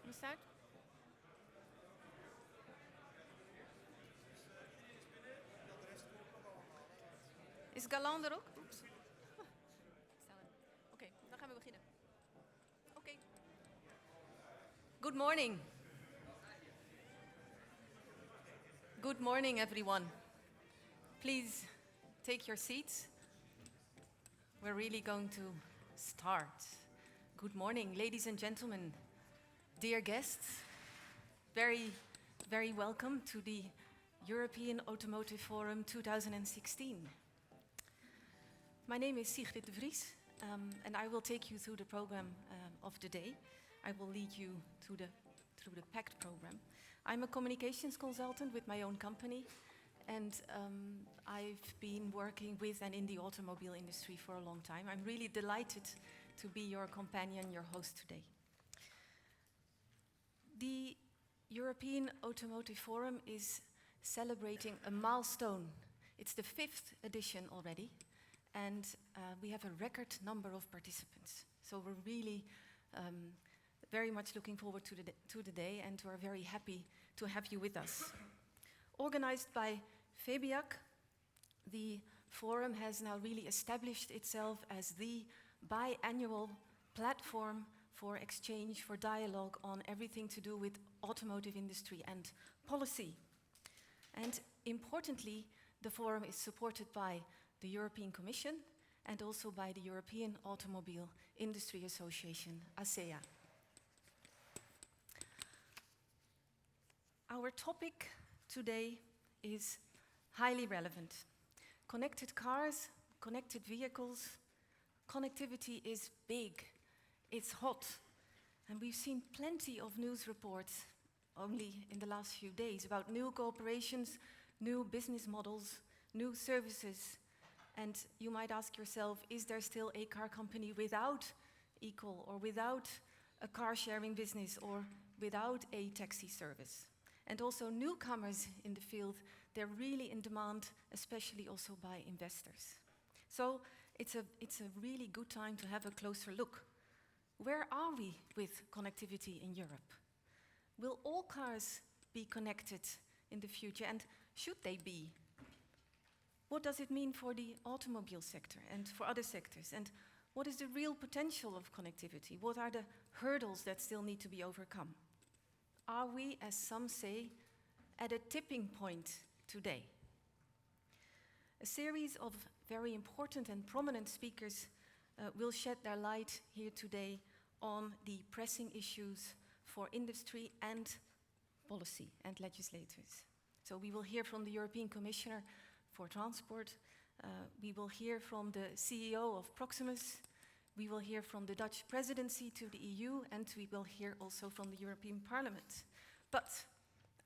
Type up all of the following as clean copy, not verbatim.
We start? Is Galant er ook? Oeps. Oké, dan gaan we beginnen. Oké. Good morning. Good morning, everyone. Please take your seats. We're really going to start. Good morning, ladies and gentlemen, dear guests. Very, very welcome to the European Automotive Forum 2016. My name is Sigrid de Vries, and I will take you through the program of the day. I will lead you through the packed program. I'm a communications consultant with my own company, and I've been working with and in the automobile industry for a long time. I'm really delighted to be your companion, your host today. The European Automotive Forum is celebrating a milestone. It's the 5th edition already, and we have a record number of participants. So we're really very much looking forward to the day, and we're very happy to have you with us. Organized by FEBIAC, the forum has now really established itself as the biannual platform for exchange, for dialogue on everything to do with automotive industry and policy. And importantly, the forum is supported by the European Commission and also by the European Automobile Industry Association, ACEA. Our topic today is highly relevant. Connected cars, connected vehicles, connectivity is big, it's hot, and we've seen plenty of news reports only in the last few days about new cooperations, new business models, new services. And you might ask yourself, is there still a car company without equal or without a car sharing business or without a taxi service? And also newcomers in the field, they're really in demand, especially also by investors. So it's a really good time to have a closer look. Where are we with connectivity in Europe? Will all cars be connected in the future, and should they be? What does it mean for the automobile sector and for other sectors? And what is the real potential of connectivity? What are the hurdles that still need to be overcome? Are we, as some say, at a tipping point today? A series of very important and prominent speakers will shed their light here today on the pressing issues for industry and policy and legislators. So we will hear from the European Commissioner for Transport, we will hear from the CEO of Proximus, we will hear from the Dutch presidency to the EU, and we will hear also from the European Parliament. But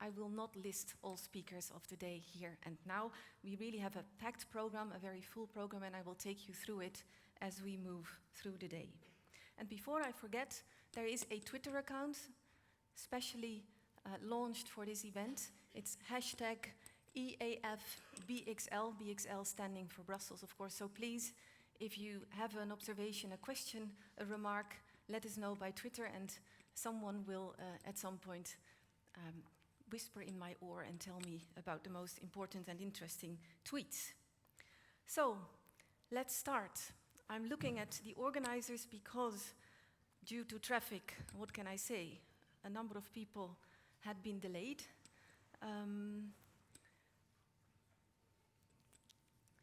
I will not list all speakers of the day here and now. We really have a packed program, a very full program, and I will take you through it as we move through the day. And before I forget, there is a Twitter account specially launched for this event. It's hashtag EAF2016, BXL standing for Brussels, of course. So please, if you have an observation, a question, a remark, let us know by Twitter, and someone will at some point whisper in my ear and tell me about the most important and interesting tweets. So let's start. I'm looking at the organizers because due to traffic, what can I say? A number of people had been delayed.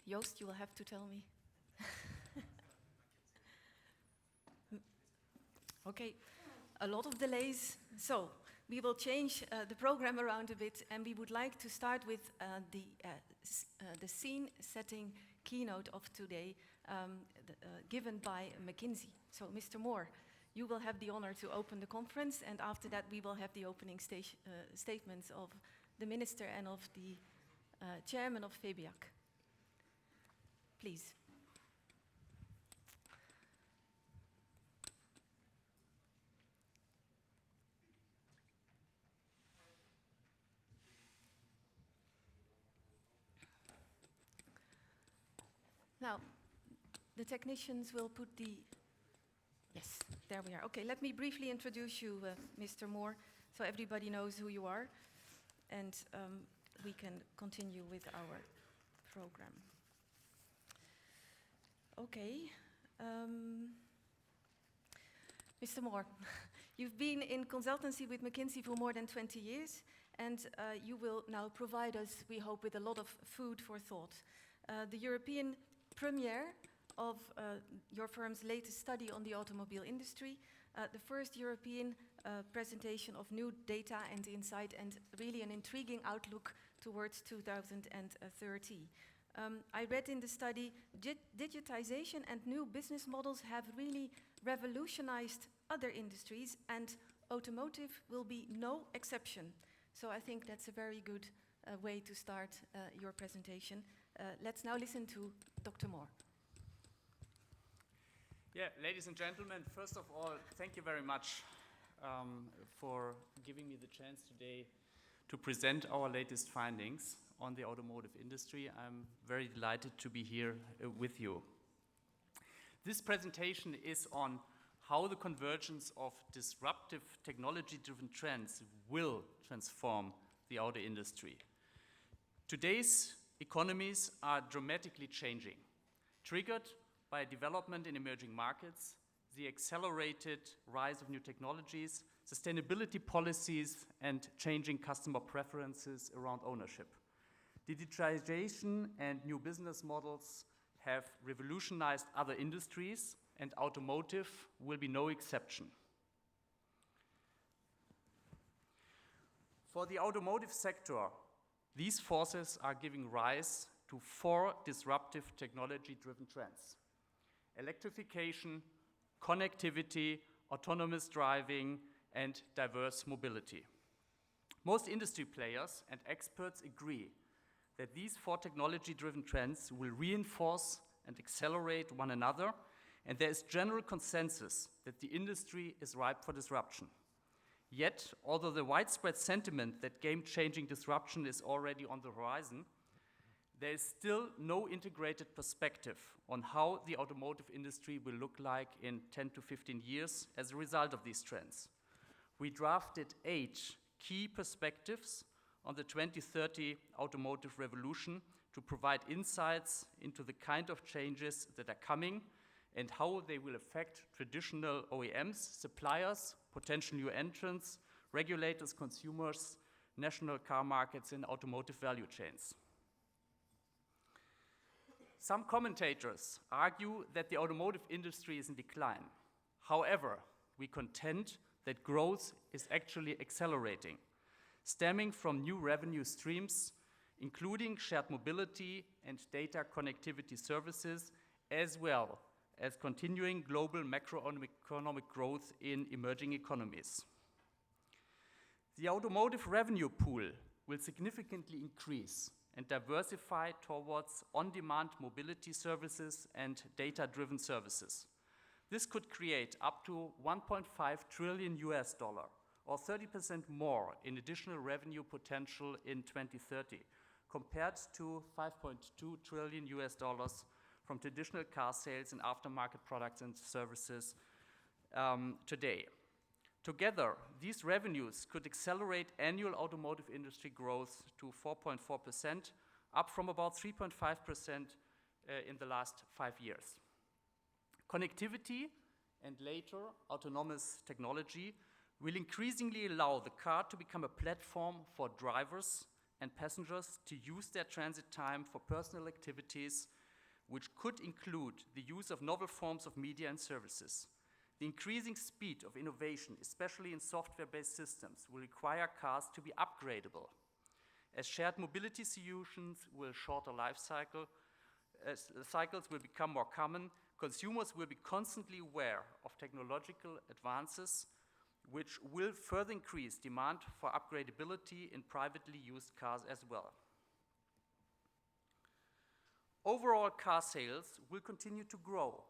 Joost, you will have to tell me. Okay, a lot of delays. So we will change the program around a bit, and we would like to start with the scene-setting keynote of today, given by McKinsey. So, Mr. Mohr, you will have the honor to open the conference, and after that we will have the opening statements of the Minister and of the Chairman of FEBIAC. Please. Now, the technicians will put the... Yes, there we are. Okay, let me briefly introduce you, Mr. Mohr, so everybody knows who you are, and we can continue with our program. Okay. Mr. Mohr, you've been in consultancy with McKinsey for more than 20 years, and you will now provide us, we hope, with a lot of food for thought. The European premiere of your firm's latest study on the automobile industry, the first European presentation of new data and insight, and really an intriguing outlook towards 2030. I read in the study, digitization and new business models have really revolutionized other industries, and automotive will be no exception. So I think that's a very good way to start your presentation. Let's now listen to Dr. Mohr. Yeah, ladies and gentlemen, first of all, thank you very much for giving me the chance today to present our latest findings on the automotive industry. I'm very delighted to be here with you. This presentation is on how the convergence of disruptive technology-driven trends will transform the auto industry. Today's economies are dramatically changing, triggered by development in emerging markets, the accelerated rise of new technologies, sustainability policies, and changing customer preferences around ownership. Digitization and new business models have revolutionized other industries, and automotive will be no exception. For the automotive sector, these forces are giving rise to 4 disruptive technology-driven trends: electrification, connectivity, autonomous driving, and diverse mobility. Most industry players and experts agree that these 4 technology-driven trends will reinforce and accelerate one another, and there is general consensus that the industry is ripe for disruption. Yet, although the widespread sentiment that game-changing disruption is already on the horizon, there is still no integrated perspective on how the automotive industry will look like in 10 to 15 years as a result of these trends. We drafted 8 key perspectives on the 2030 automotive revolution to provide insights into the kind of changes that are coming and how they will affect traditional OEMs, suppliers, potential new entrants, regulators, consumers, national car markets, and automotive value chains. Some commentators argue that the automotive industry is in decline. However, we contend that growth is actually accelerating, stemming from new revenue streams, including shared mobility and data connectivity services, as well as continuing global macroeconomic growth in emerging economies. The automotive revenue pool will significantly increase and diversify towards on-demand mobility services and data-driven services. This could create up to $1.5 trillion or 30% more in additional revenue potential in 2030, compared to $5.2 trillion from traditional car sales and aftermarket products and services today. Together, these revenues could accelerate annual automotive industry growth to 4.4%, up from about 3.5% in the last 5 years. Connectivity and later autonomous technology will increasingly allow the car to become a platform for drivers and passengers to use their transit time for personal activities, which could include the use of novel forms of media and services. The increasing speed of innovation, especially in software-based systems, will require cars to be upgradable. As shared mobility solutions will shorter life cycles will become more common, consumers will be constantly aware of technological advances, which will further increase demand for upgradability in privately used cars as well. Overall car sales will continue to grow,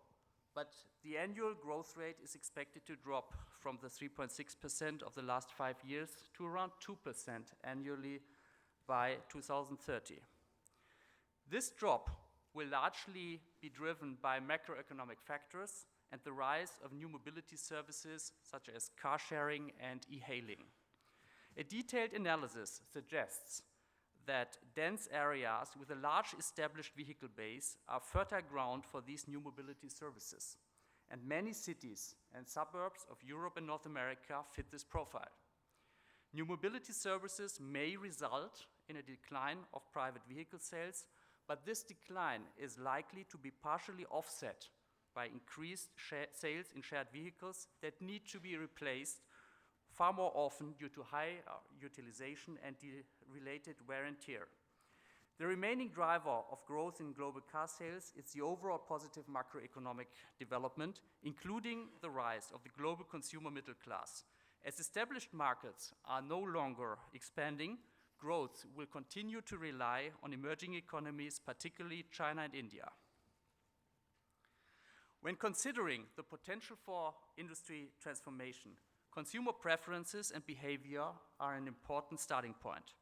but the annual growth rate is expected to drop from the 3.6% of the last 5 years to around 2% annually by 2030. This drop will largely be driven by macroeconomic factors and the rise of new mobility services such as car sharing and e-hailing. A detailed analysis suggests that dense areas with a large established vehicle base are fertile ground for these new mobility services, and many cities and suburbs of Europe and North America fit this profile. New mobility services may result in a decline of private vehicle sales, but this decline is likely to be partially offset by increased sales in shared vehicles that need to be replaced far more often due to high utilization and the related wear and tear. The remaining driver of growth in global car sales is the overall positive macroeconomic development, including the rise of the global consumer middle class. As established markets are no longer expanding, growth will continue to rely on emerging economies, particularly China and India. When considering the potential for industry transformation, consumer preferences and behavior are an important starting point.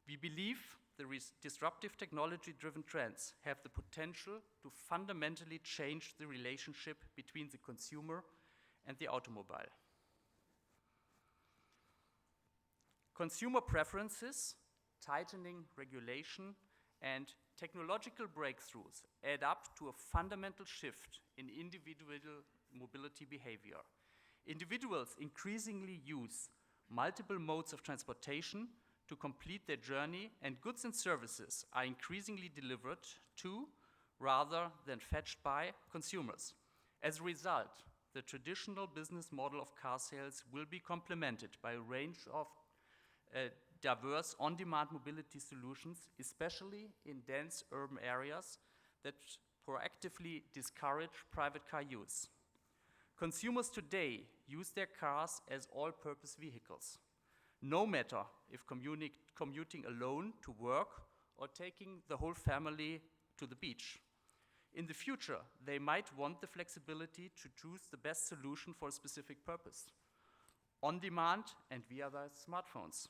We believe the disruptive technology-driven trends have the potential to fundamentally change the relationship between the consumer and the automobile. Consumer preferences, tightening regulation, and technological breakthroughs add up to a fundamental shift in individual mobility behavior. Individuals increasingly use multiple modes of transportation to complete their journey, and goods and services are increasingly delivered to, rather than fetched by, consumers. As a result, the traditional business model of car sales will be complemented by a range of diverse on-demand mobility solutions, especially in dense urban areas that proactively discourage private car use. Consumers today use their cars as all-purpose vehicles, no matter if commuting alone to work or taking the whole family to the beach. In the future, they might want the flexibility to choose the best solution for a specific purpose, on demand and via their smartphones.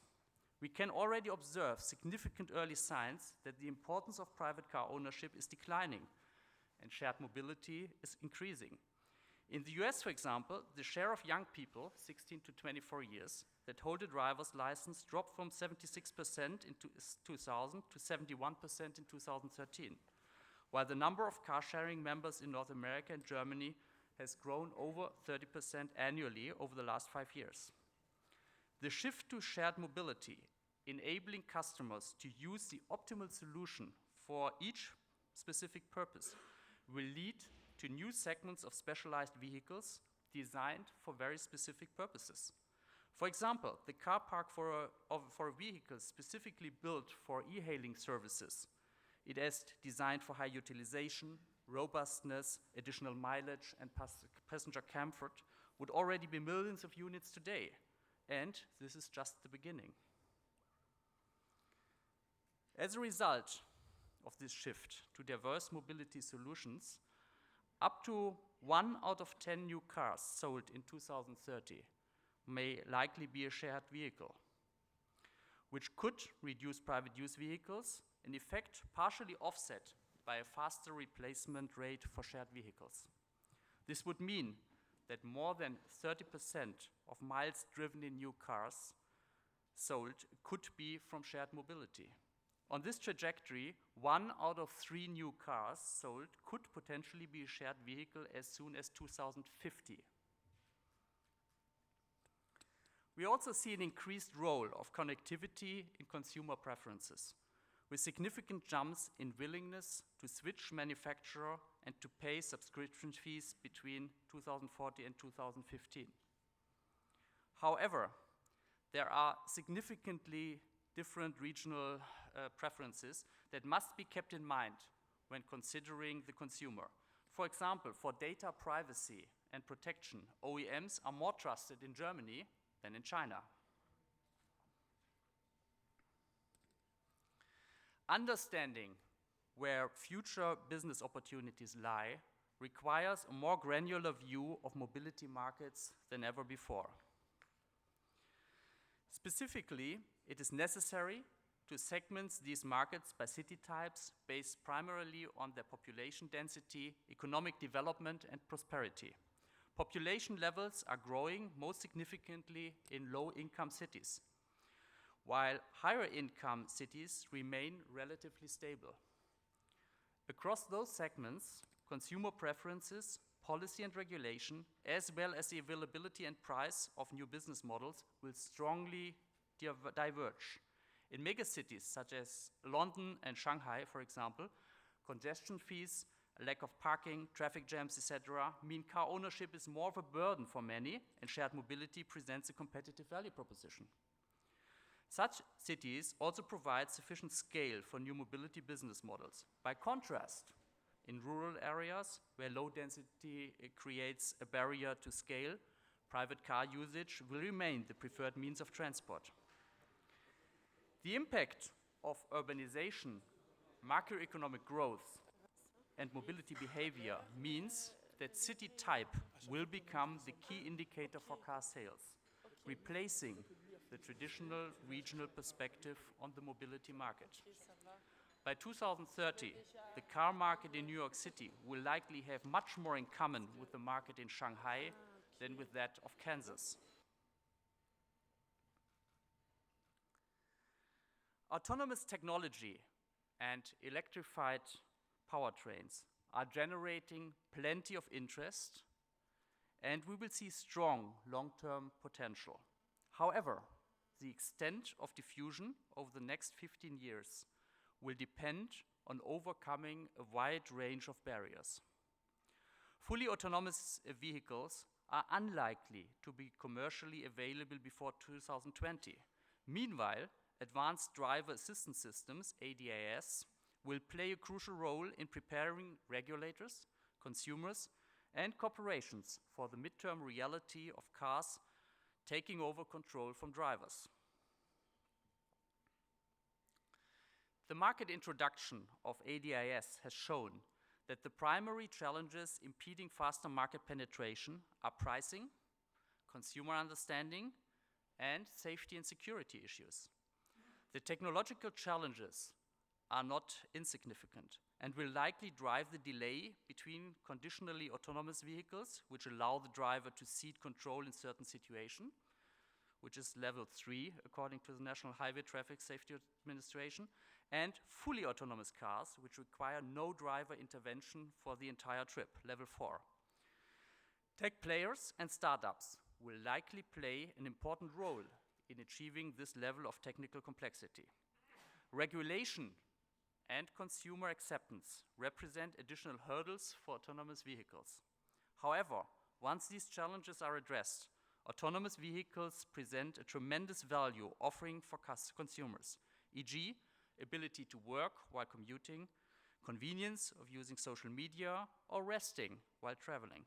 We can already observe significant early signs that the importance of private car ownership is declining and shared mobility is increasing. In the US, for example, the share of young people, 16 to 24 years, that hold a driver's license dropped from 76% in 2000 to 71% in 2013, while the number of car-sharing members in North America and Germany has grown over 30% annually over the last 5 years. The shift to shared mobility, enabling customers to use the optimal solution for each specific purpose, will lead to new segments of specialized vehicles designed for very specific purposes. For example, the car park for a vehicle specifically built for e-hailing services. It is designed for high utilization, robustness, additional mileage, and passenger comfort would already be millions of units today. And this is just the beginning. As a result of this shift to diverse mobility solutions, up to 1 out of 10 new cars sold in 2030 may likely be a shared vehicle, which could reduce private use vehicles, in effect partially offset by a faster replacement rate for shared vehicles. This would mean that more than 30% of miles driven in new cars sold could be from shared mobility. On this trajectory, 1 out of 3 new cars sold could potentially be a shared vehicle as soon as 2050. We also see an increased role of connectivity in consumer preferences, with significant jumps in willingness to switch manufacturer and to pay subscription fees between 2040 and 2015. However, there are significantly different regional preferences that must be kept in mind when considering the consumer. For example, for data privacy and protection, OEMs are more trusted in Germany than in China. Understanding where future business opportunities lie requires a more granular view of mobility markets than ever before. Specifically, it is necessary to segment these markets by city types based primarily on their population density, economic development, and prosperity. Population levels are growing most significantly in low-income cities, while higher-income cities remain relatively stable. Across those segments, consumer preferences, policy and regulation, as well as the availability and price of new business models will strongly diverge. In megacities such as London and Shanghai, for example, congestion fees, a lack of parking, traffic jams, etc., mean car ownership is more of a burden for many, and shared mobility presents a competitive value proposition. Such cities also provide sufficient scale for new mobility business models. By contrast, in rural areas where low density creates a barrier to scale, private car usage will remain the preferred means of transport. The impact of urbanization, macroeconomic growth, and mobility behavior means that city type will become the key indicator for car sales, replacing the traditional regional perspective on the mobility market. By 2030, the car market in New York City will likely have much more in common with the market in Shanghai than with that of Kansas. Autonomous technology and electrified powertrains are generating plenty of interest, and we will see strong long-term potential. However, the extent of diffusion over the next 15 years will depend on overcoming a wide range of barriers. Fully autonomous vehicles are unlikely to be commercially available before 2020. Meanwhile, advanced driver assistance systems, ADAS, will play a crucial role in preparing regulators, consumers, and corporations for the midterm reality of cars taking over control from drivers. The market introduction of ADAS has shown that the primary challenges impeding faster market penetration are pricing, consumer understanding, and safety and security issues. The technological challenges are not insignificant and will likely drive the delay between conditionally autonomous vehicles, which allow the driver to cede control in certain situations, which is level 3 according to the National Highway Traffic Safety Administration, and fully autonomous cars, which require no driver intervention for the entire trip, level 4. Tech players and startups will likely play an important role in achieving this level of technical complexity. Regulation and consumer acceptance represent additional hurdles for autonomous vehicles. However, once these challenges are addressed, autonomous vehicles present a tremendous value offering for consumers, e.g., ability to work while commuting, convenience of using social media, or resting while traveling.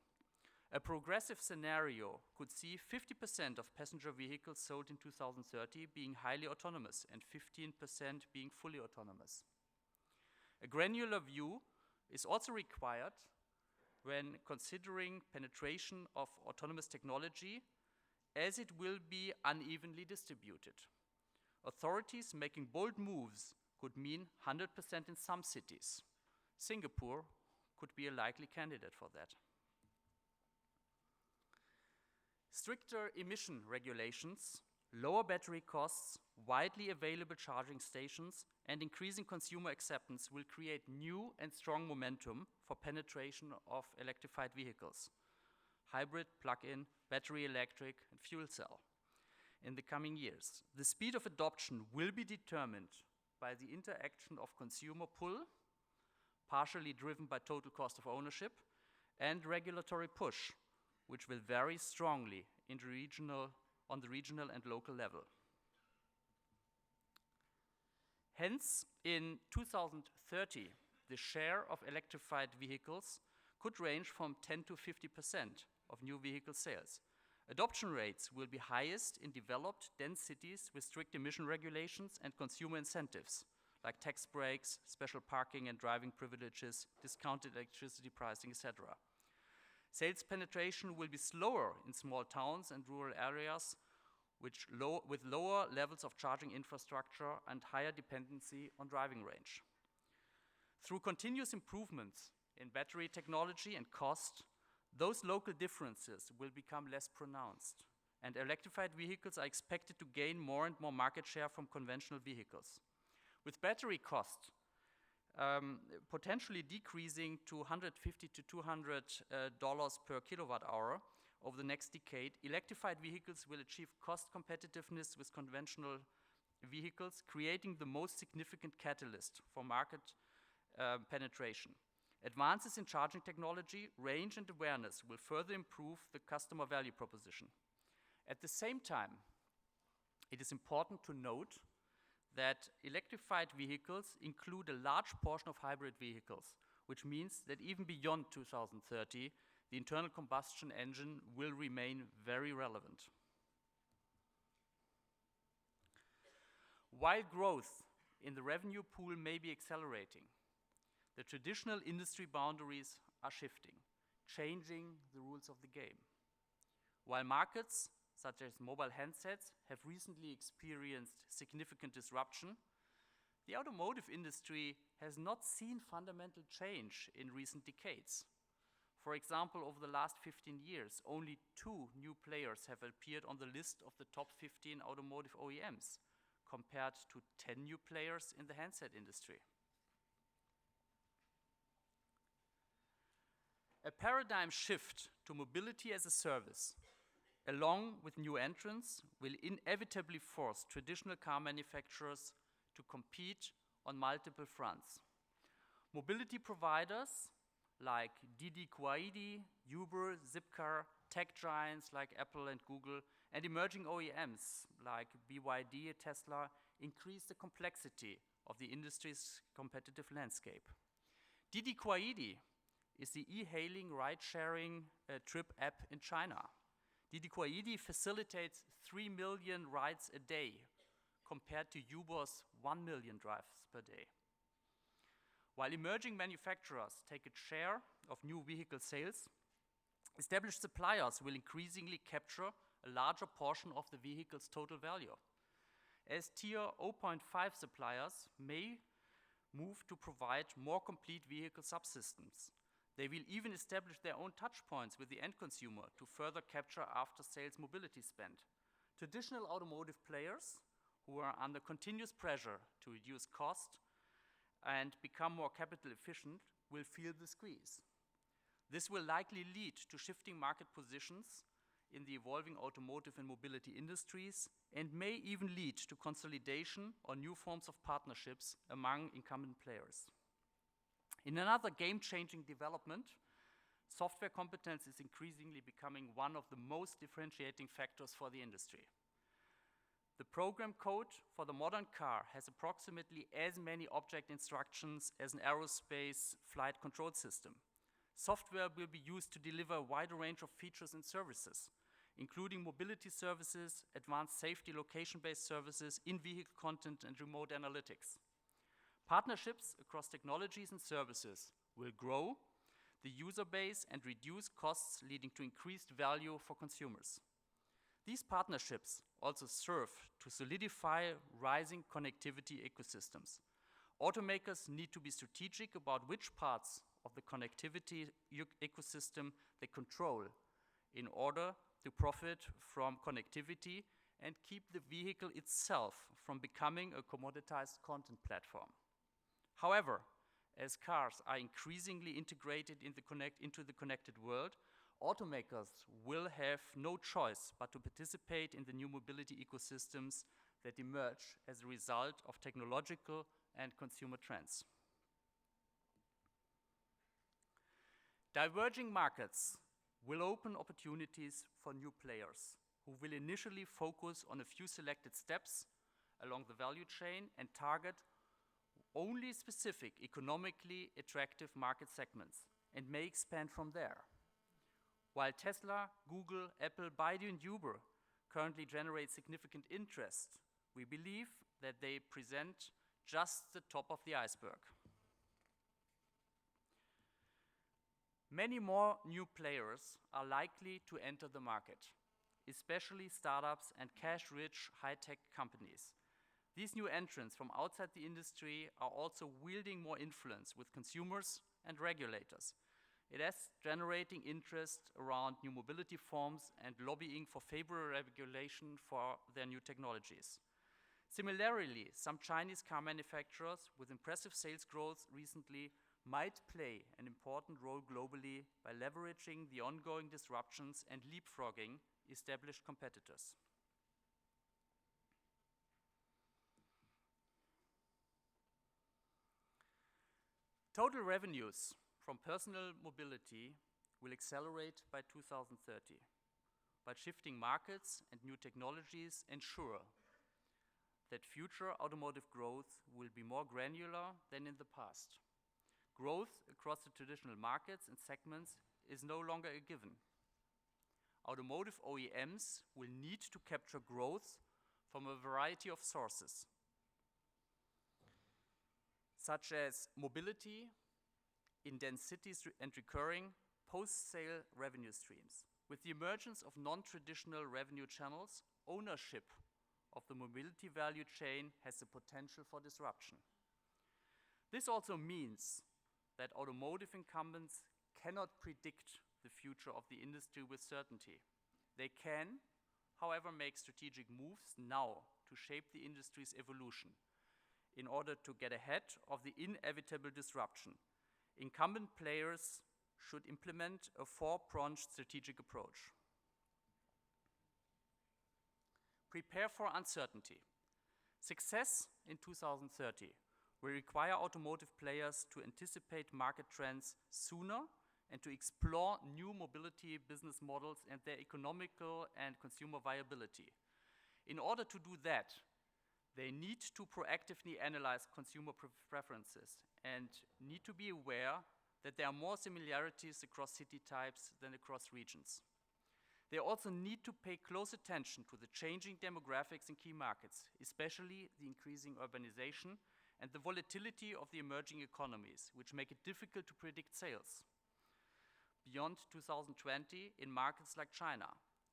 A progressive scenario could see 50% of passenger vehicles sold in 2030 being highly autonomous and 15% being fully autonomous. A granular view is also required when considering penetration of autonomous technology, as it will be unevenly distributed. Authorities making bold moves could mean 100% in some cities. Singapore could be a likely candidate for that. Stricter emission regulations, lower battery costs, widely available charging stations, and increasing consumer acceptance will create new and strong momentum for penetration of electrified vehicles, hybrid, plug-in, battery electric, and fuel cell in the coming years. The speed of adoption will be determined by the interaction of consumer pull, partially driven by total cost of ownership, and regulatory push, which will vary strongly on the regional and local level. Hence, in 2030, the share of electrified vehicles could range from 10 to 50% of new vehicle sales. Adoption rates will be highest in developed, dense cities with strict emission regulations and consumer incentives, like tax breaks, special parking and driving privileges, discounted electricity pricing, etc. Sales penetration will be slower in small towns and rural areas with lower levels of charging infrastructure and higher dependency on driving range. Through continuous improvements in battery technology and cost, those local differences will become less pronounced, and electrified vehicles are expected to gain more and more market share from conventional vehicles. With battery cost potentially decreasing to $150 to $200 per kilowatt hour over the next decade, electrified vehicles will achieve cost competitiveness with conventional vehicles, creating the most significant catalyst for market penetration. Advances in charging technology, range, and awareness will further improve the customer value proposition. At the same time, it is important to note that electrified vehicles include a large portion of hybrid vehicles, which means that even beyond 2030, the internal combustion engine will remain very relevant. While growth in the revenue pool may be accelerating, the traditional industry boundaries are shifting, changing the rules of the game. While markets such as mobile handsets have recently experienced significant disruption, the automotive industry has not seen fundamental change in recent decades. For example, over the last 15 years, only 2 new players have appeared on the list of the top 15 automotive OEMs, compared to 10 new players in the handset industry. A paradigm shift to mobility as a service, along with new entrants, will inevitably force traditional car manufacturers to compete on multiple fronts. Mobility providers like Didi Kuaidi, Uber, Zipcar, tech giants like Apple and Google, and emerging OEMs like BYD, Tesla, increase the complexity of the industry's competitive landscape. Didi Kuaidi is the e-hailing ride-sharing trip app in China. Didi Kuaidi facilitates 3 million rides a day, compared to Uber's 1 million drives per day. While emerging manufacturers take a share of new vehicle sales, established suppliers will increasingly capture a larger portion of the vehicle's total value. As tier 0.5 suppliers may move to provide more complete vehicle subsystems, they will even establish their own touchpoints with the end consumer to further capture after-sales mobility spend. Traditional automotive players, who are under continuous pressure to reduce cost and become more capital efficient, will feel the squeeze. This will likely lead to shifting market positions in the evolving automotive and mobility industries, and may even lead to consolidation or new forms of partnerships among incumbent players. In another game-changing development, software competence is increasingly becoming one of the most differentiating factors for the industry. The program code for the modern car has approximately as many object instructions as an aerospace flight control system. Software will be used to deliver a wider range of features and services, including mobility services, advanced safety location-based services, in-vehicle content, and remote analytics. Partnerships across technologies and services will grow the user base and reduce costs, leading to increased value for consumers. These partnerships also serve to solidify rising connectivity ecosystems. Automakers need to be strategic about which parts of the connectivity ecosystem they control in order to profit from connectivity and keep the vehicle itself from becoming a commoditized content platform. However, as cars are increasingly integrated into the connected world, automakers will have no choice but to participate in the new mobility ecosystems that emerge as a result of technological and consumer trends. Diverging markets will open opportunities for new players who will initially focus on a few selected steps along the value chain and target only specific economically attractive market segments and may expand from there. While Tesla, Google, Apple, Baidu, and Uber currently generate significant interest, we believe that they present just the top of the iceberg. Many more new players are likely to enter the market, especially startups and cash-rich high-tech companies. These new entrants from outside the industry are also wielding more influence with consumers and regulators. It is generating interest around new mobility forms and lobbying for favorable regulation for their new technologies. Similarly, some Chinese car manufacturers with impressive sales growth recently might play an important role globally by leveraging the ongoing disruptions and leapfrogging established competitors. Total revenues from personal mobility will accelerate by 2030, but shifting markets and new technologies ensure that future automotive growth will be more granular than in the past. Growth across the traditional markets and segments is no longer a given. Automotive OEMs will need to capture growth from a variety of sources, such as mobility in dense cities and recurring post-sale revenue streams. With the emergence of non-traditional revenue channels, ownership of the mobility value chain has the potential for disruption. This also means that automotive incumbents cannot predict the future of the industry with certainty. They can, however, make strategic moves now to shape the industry's evolution in order to get ahead of the inevitable disruption. Incumbent players should implement a four-pronged strategic approach. Prepare for uncertainty. Success in 2030 will require automotive players to anticipate market trends sooner and to explore new mobility business models and their economical and consumer viability. In order to do that, they need to proactively analyze consumer preferences and need to be aware that there are more similarities across city types than across regions. They also need to pay close attention to the changing demographics in key markets, especially the increasing urbanization and the volatility of the emerging economies, which make it difficult to predict sales beyond 2020 in markets like China.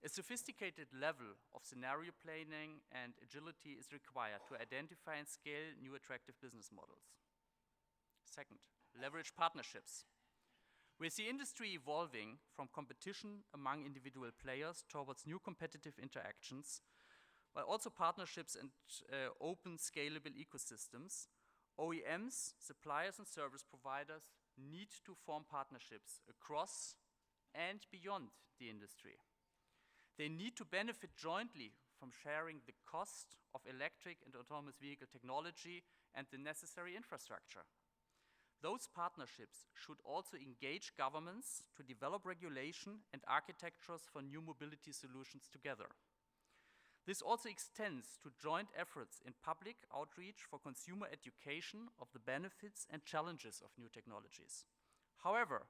A sophisticated level of scenario planning and agility is required to identify and scale new attractive business models. Second, leverage partnerships. We see industry evolving from competition among individual players towards new competitive interactions, but also partnerships and open, scalable ecosystems. OEMs, suppliers, and service providers need to form partnerships across and beyond the industry. They need to benefit jointly from sharing the cost of electric and autonomous vehicle technology and the necessary infrastructure. Those partnerships should also engage governments to develop regulation and architectures for new mobility solutions together. This also extends to joint efforts in public outreach for consumer education of the benefits and challenges of new technologies. However,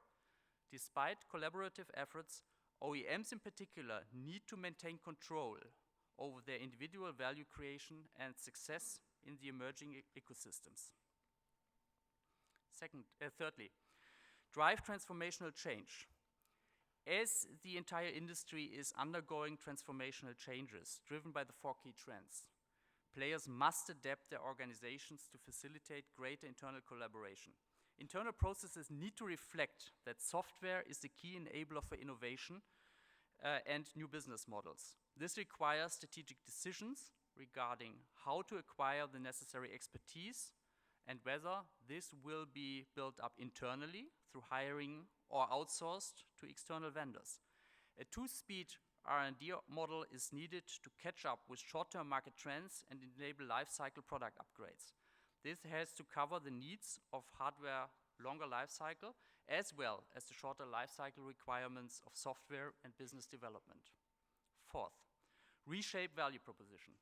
despite collaborative efforts, OEMs in particular need to maintain control over their individual value creation and success in the emerging ecosystems. Thirdly, drive transformational change. As the entire industry is undergoing transformational changes driven by the four key trends, players must adapt their organizations to facilitate greater internal collaboration. Internal processes need to reflect that software is the key enabler for innovation and new business models. This requires strategic decisions regarding how to acquire the necessary expertise and whether this will be built up internally through hiring or outsourced to external vendors. A two-speed R&D model is needed to catch up with short-term market trends and enable life-cycle product upgrades. This has to cover the needs of hardware longer lifecycle, as well as the shorter lifecycle requirements of software and business development. Fourth, reshape value proposition.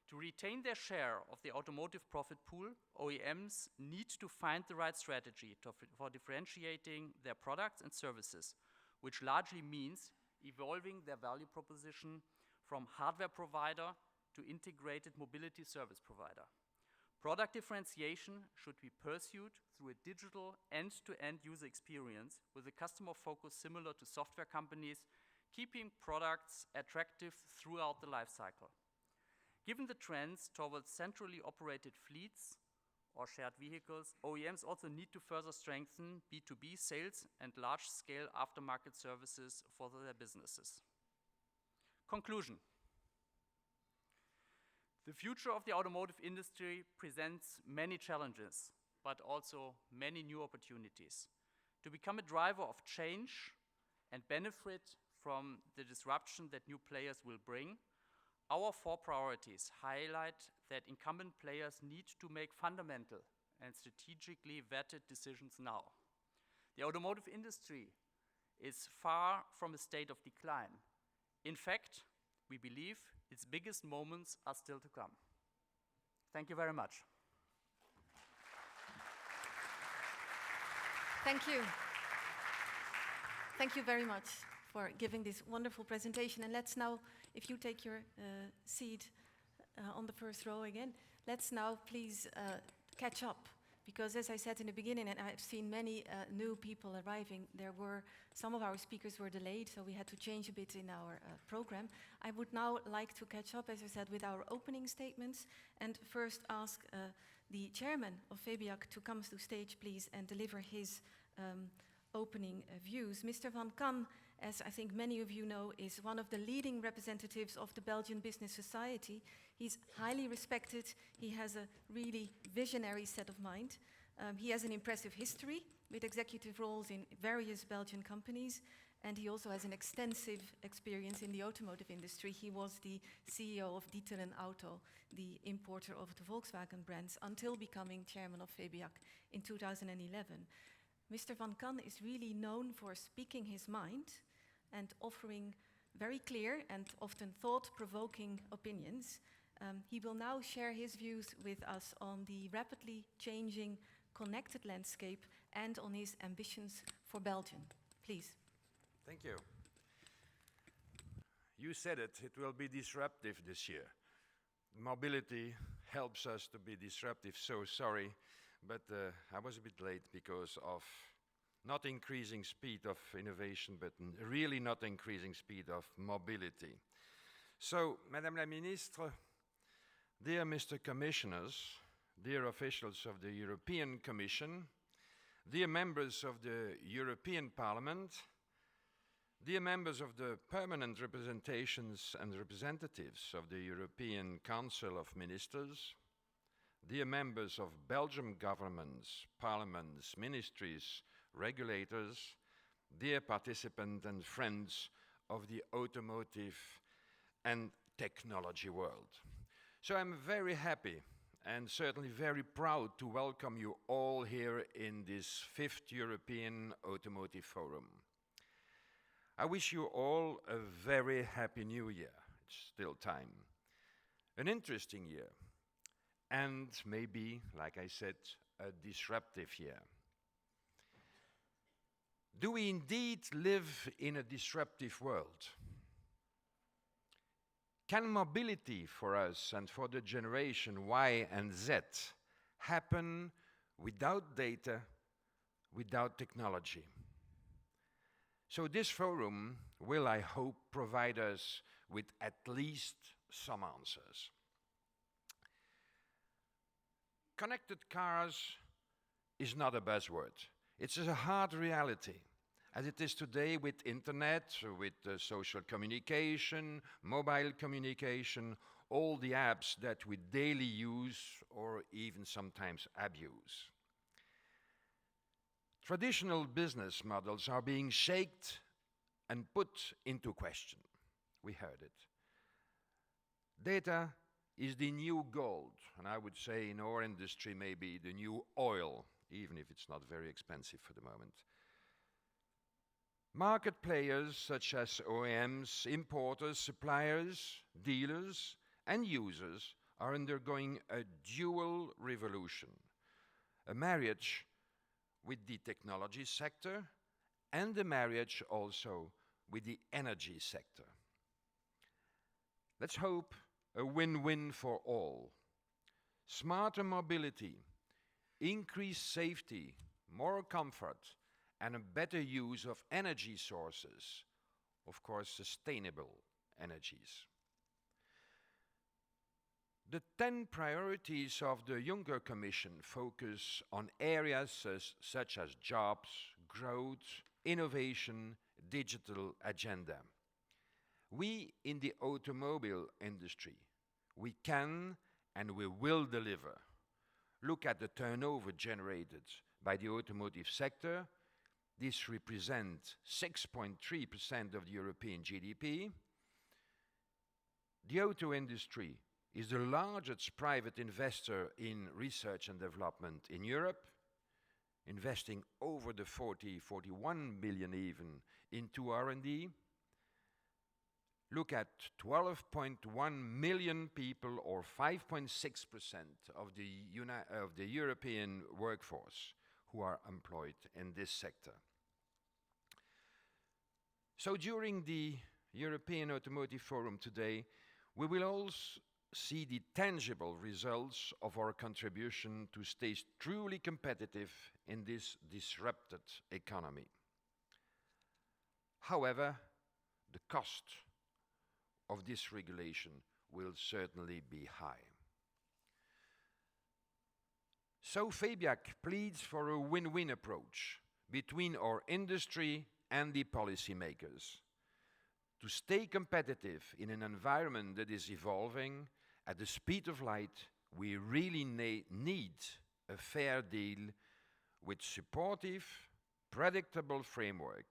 To retain their share of the automotive profit pool, OEMs need to find the right strategy for differentiating their products and services, which largely means evolving their value proposition from hardware provider to integrated mobility service provider. Product differentiation should be pursued through a digital end-to-end user experience with a customer focus similar to software companies, keeping products attractive throughout the life cycle. Given the trends towards centrally operated fleets, or shared vehicles, OEMs also need to further strengthen B2B sales and large-scale aftermarket services for their businesses. Conclusion. The future of the automotive industry presents many challenges, but also many new opportunities. To become a driver of change and benefit from the disruption that new players will bring, our 4 priorities highlight that incumbent players need to make fundamental and strategically vetted decisions now. The automotive industry is far from a state of decline. In fact, we believe its biggest moments are still to come. Thank you very much. Thank you. Thank you very much for giving this wonderful presentation. And let's now, if you take your seat on the first row again, let's now please catch up. Because as I said in the beginning, and I've seen many new people arriving, some of our speakers were delayed, so we had to change a bit in our program. I would now like to catch up, as I said, with our opening statements, and first ask the chairman of FEBIAC to come to stage, please, and deliver his opening views. Mr. Van Kan, as I think many of you know, is one of the leading representatives of the Belgian Business Society. He's highly respected. He has a really visionary set of mind. He has an impressive history with executive roles in various Belgian companies, and he also has an extensive experience in the automotive industry. He was the CEO of Detlev Mohr, the importer of the Volkswagen brands, until becoming chairman of FEBIAC in 2011. Mr. Van Kan is really known for speaking his mind and offering very clear and often thought-provoking opinions. He will now share his views with us on the rapidly changing connected landscape and on his ambitions for Belgium. Please. Thank you. You said it, it will be disruptive this year. Mobility helps us to be disruptive, so sorry, but I was a bit late because of not increasing speed of innovation, but really not increasing speed of mobility. So, Madame la Ministre, dear Mr. Commissioners, dear officials of the European Commission, dear members of the European Parliament, dear members of the permanent representations and representatives of the European Council of Ministers, dear members of Belgian governments, parliaments, ministries, regulators, dear participants and friends of the automotive and technology world. So I'm very happy and certainly very proud to welcome you all here in this 5th European Automotive Forum. I wish you all a very happy new year. It's still time. An interesting year. And maybe, like I said, a disruptive year. Do we indeed live in a disruptive world? Can mobility for us and for the generation Y and Z happen without data, without technology? So this forum will, I hope, provide us with at least some answers. Connected cars is not a buzzword. It's a hard reality, as it is today with internet, with social communication, mobile communication, all the apps that we daily use or even sometimes abuse. Traditional business models are being shaped and put into question. We heard it. Data is the new gold, and I would say in our industry maybe the new oil, even if it's not very expensive for the moment. Market players such as OEMs, importers, suppliers, dealers, and users are undergoing a dual revolution, a marriage with the technology sector and a marriage also with the energy sector. Let's hope a win-win for all. Smarter mobility, increased safety, more comfort, and a better use of energy sources, of course, sustainable energies. The 10 priorities of the Juncker Commission focus on areas such as jobs, growth, innovation, digital agenda. We in the automobile industry, we can and we will deliver. Look at the turnover generated by the automotive sector. This represents 6.3% of the European GDP. The auto industry is the largest private investor in research and development in Europe, investing over the 41 billion even into R&D. Look at 12.1 million people, or 5.6% of the European workforce who are employed in this sector. So during the European Automotive Forum today, we will also see the tangible results of our contribution to stay truly competitive in this disrupted economy. However, the cost of this regulation will certainly be high. So Fabiac pleads for a win-win approach between our industry and the policymakers. To stay competitive in an environment that is evolving at the speed of light, we really need a fair deal with supportive, predictable framework,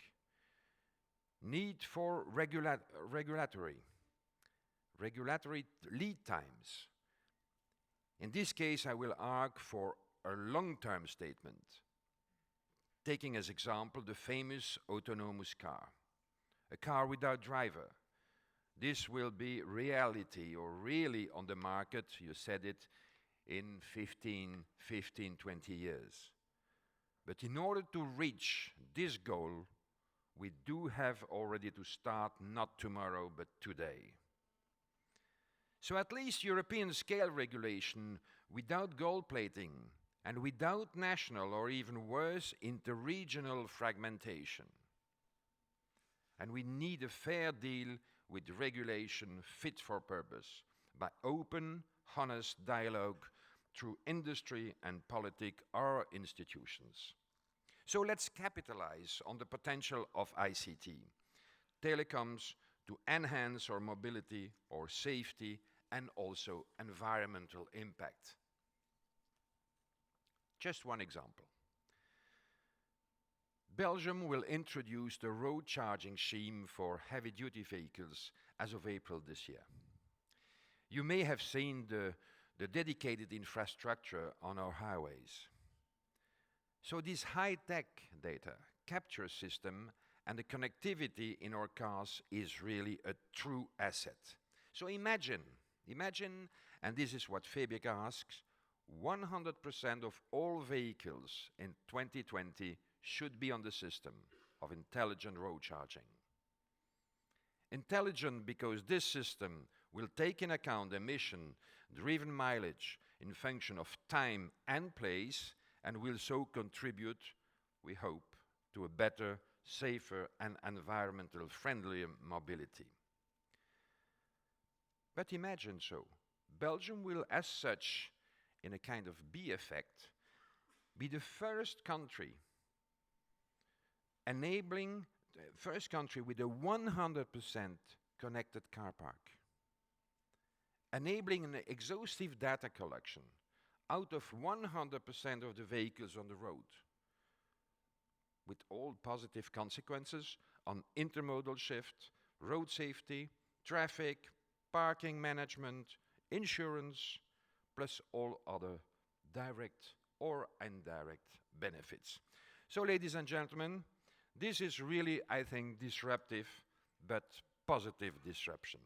need for regulatory lead times. In this case, I will argue for a long-term statement, taking as example the famous autonomous car, a car without driver. This will be reality, or really on the market, you said it, in 15, 20 years. But in order to reach this goal, we do have already to start not tomorrow, but today. So at least European scale regulation without gold plating and without national, or even worse, interregional fragmentation. And we need a fair deal with regulation fit for purpose by open, honest dialogue through industry and politics or institutions. So let's capitalize on the potential of ICT, telecoms, to enhance our mobility, our safety, and also environmental impact. Just one example. Belgium will introduce the road charging scheme for heavy-duty vehicles as of April this year. You may have seen the dedicated infrastructure on our highways. So this high-tech data capture system and the connectivity in our cars is really a true asset. So imagine, and this is what Fabiac asks, 100% of all vehicles in 2020 should be on the system of intelligent road charging. Intelligent because this system will take in account emission, driven mileage in function of time and place, and will so contribute, we hope, to a better, safer and environmental friendlier mobility. But imagine so, Belgium will as such, in a kind of B effect, be the first country with a 100% connected car park, enabling an exhaustive data collection out of 100% of the vehicles on the road, with all positive consequences on intermodal shift, road safety, traffic, parking management, insurance, plus all other direct or indirect benefits. So, ladies and gentlemen, this is really, I think, disruptive, but positive disruption.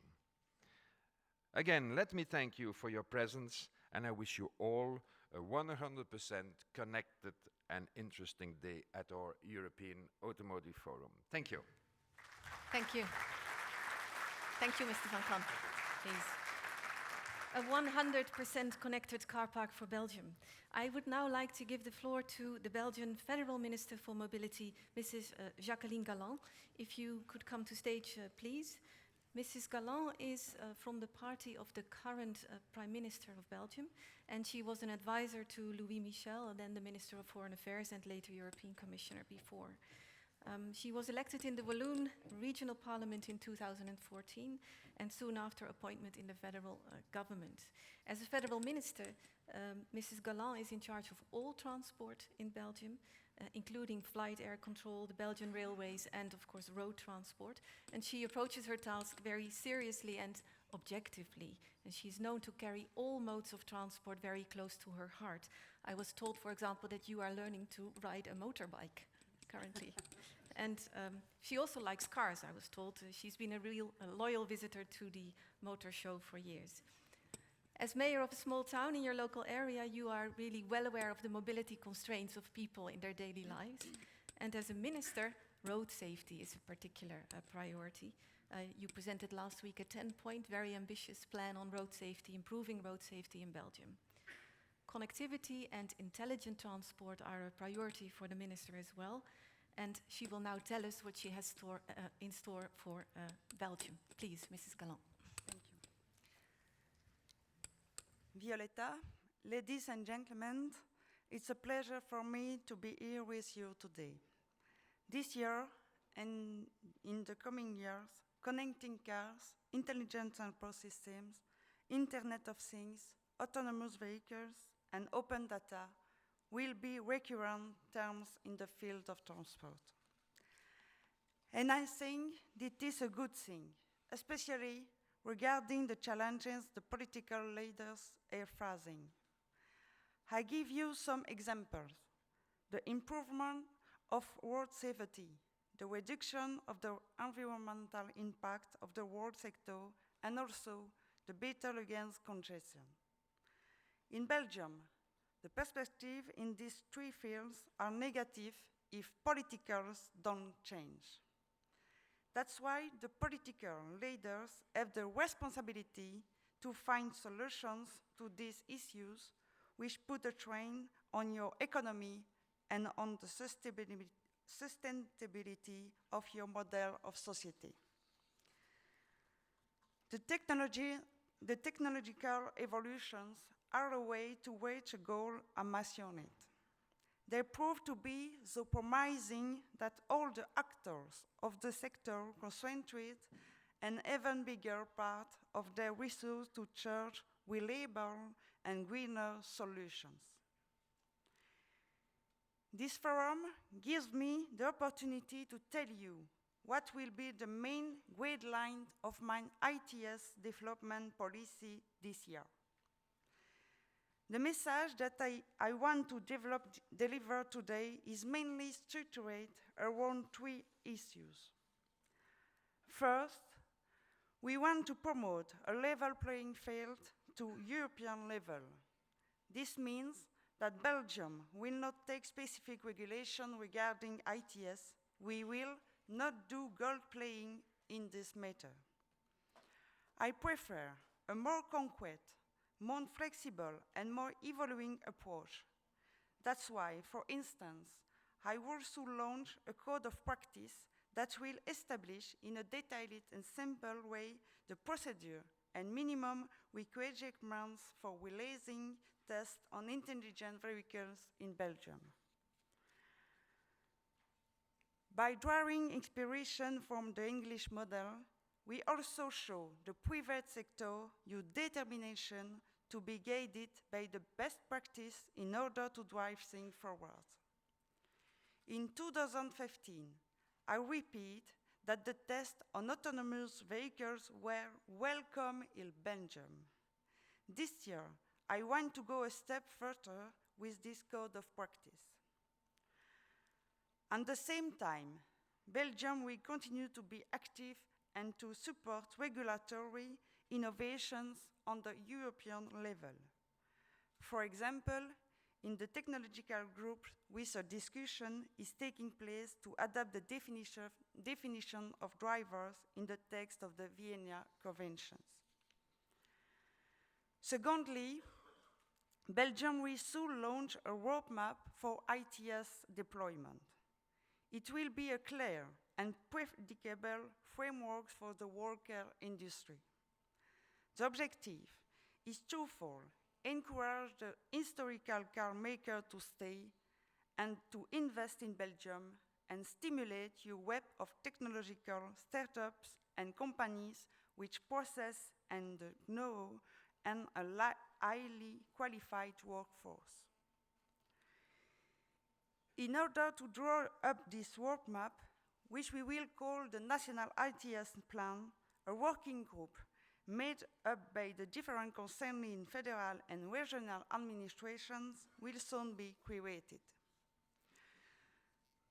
Again, let me thank you for your presence, and I wish you all a 100% connected and interesting day at our European Automotive Forum. Thank you. Thank you. Thank you, Mr. Van Kan. Please. A 100% connected car park for Belgium. I would now like to give the floor to the Belgian Federal Minister for Mobility, Mrs. Jacqueline Galant. If you could come to stage, please. Mrs. Galant is from the party of the current Prime Minister of Belgium, and she was an advisor to Louis Michel, then the Minister of Foreign Affairs and later European Commissioner before. She was elected in the Walloon Regional Parliament in 2014 and soon after appointment in the federal government. As a federal minister, Mrs. Galant is in charge of all transport in Belgium, including flight air control, the Belgian railways, and of course road transport. And she approaches her task very seriously and objectively. And she's known to carry all modes of transport very close to her heart. I was told, for example, that you are learning to ride a motorbike currently. And she also likes cars, I was told. She's been a loyal visitor to the motor show for years. As mayor of a small town in your local area, you are really well aware of the mobility constraints of people in their daily lives. And as a minister, road safety is a particular priority. You presented last week a 10-point, very ambitious plan on road safety, improving road safety in Belgium. Connectivity and intelligent transport are a priority for the minister as well. And she will now tell us what she has in store for Belgium. Please, Mrs. Galant. Thank you. Violeta, ladies and gentlemen, it's a pleasure for me to be here with you today. This year and in the coming years, connecting cars, intelligent transport systems, Internet of Things, autonomous vehicles, and open data will be recurrent terms in the field of transport. And I think this is a good thing, especially regarding the challenges the political leaders are facing. I give you some examples. The improvement of road safety, the reduction of the environmental impact of the road sector, and also the battle against congestion. In Belgium, the perspective in these three fields are negative if politicals don't change. That's why the political leaders have the responsibility to find solutions to these issues which put a strain on your economy and on the sustainability of your model of society. The technological evolutions are a way to reach a goal ambitious. They prove to be so promising that all the actors of the sector concentrate an even bigger part of their resources to search reliable and greener solutions. This forum gives me the opportunity to tell you what will be the main guideline of my ITS development policy this year. The message that I want to deliver today is mainly structured around three issues. First, we want to promote a level playing field to European level. This means that Belgium will not take specific regulation regarding ITS. We will not do gold playing in this matter. I prefer a more concrete, more flexible and more evolving approach. That's why, for instance, I also launch a code of practice that will establish in a detailed and simple way the procedure and minimum requirements for releasing tests on intelligent vehicles in Belgium. By drawing inspiration from the English model, we also show the private sector your determination to be guided by the best practice in order to drive things forward. In 2015, I repeat that the tests on autonomous vehicles were welcome in Belgium. This year, I want to go a step further with this code of practice. At the same time, Belgium will continue to be active and to support regulatory innovations on the European level. For example, in the technological group, a discussion is taking place to adapt the definition of drivers in the text of the Vienna Conventions. Secondly, Belgium will soon launch a roadmap for ITS deployment. It will be a clear and predictable frameworks for the worker industry. The objective is twofold: encourage the historical car maker to stay and to invest in Belgium, and stimulate a web of technological startups and companies which possess and know and a highly qualified workforce. In order to draw up this roadmap, which we will call the National ITS Plan, a working group made up by the different concerning federal and regional administrations will soon be created.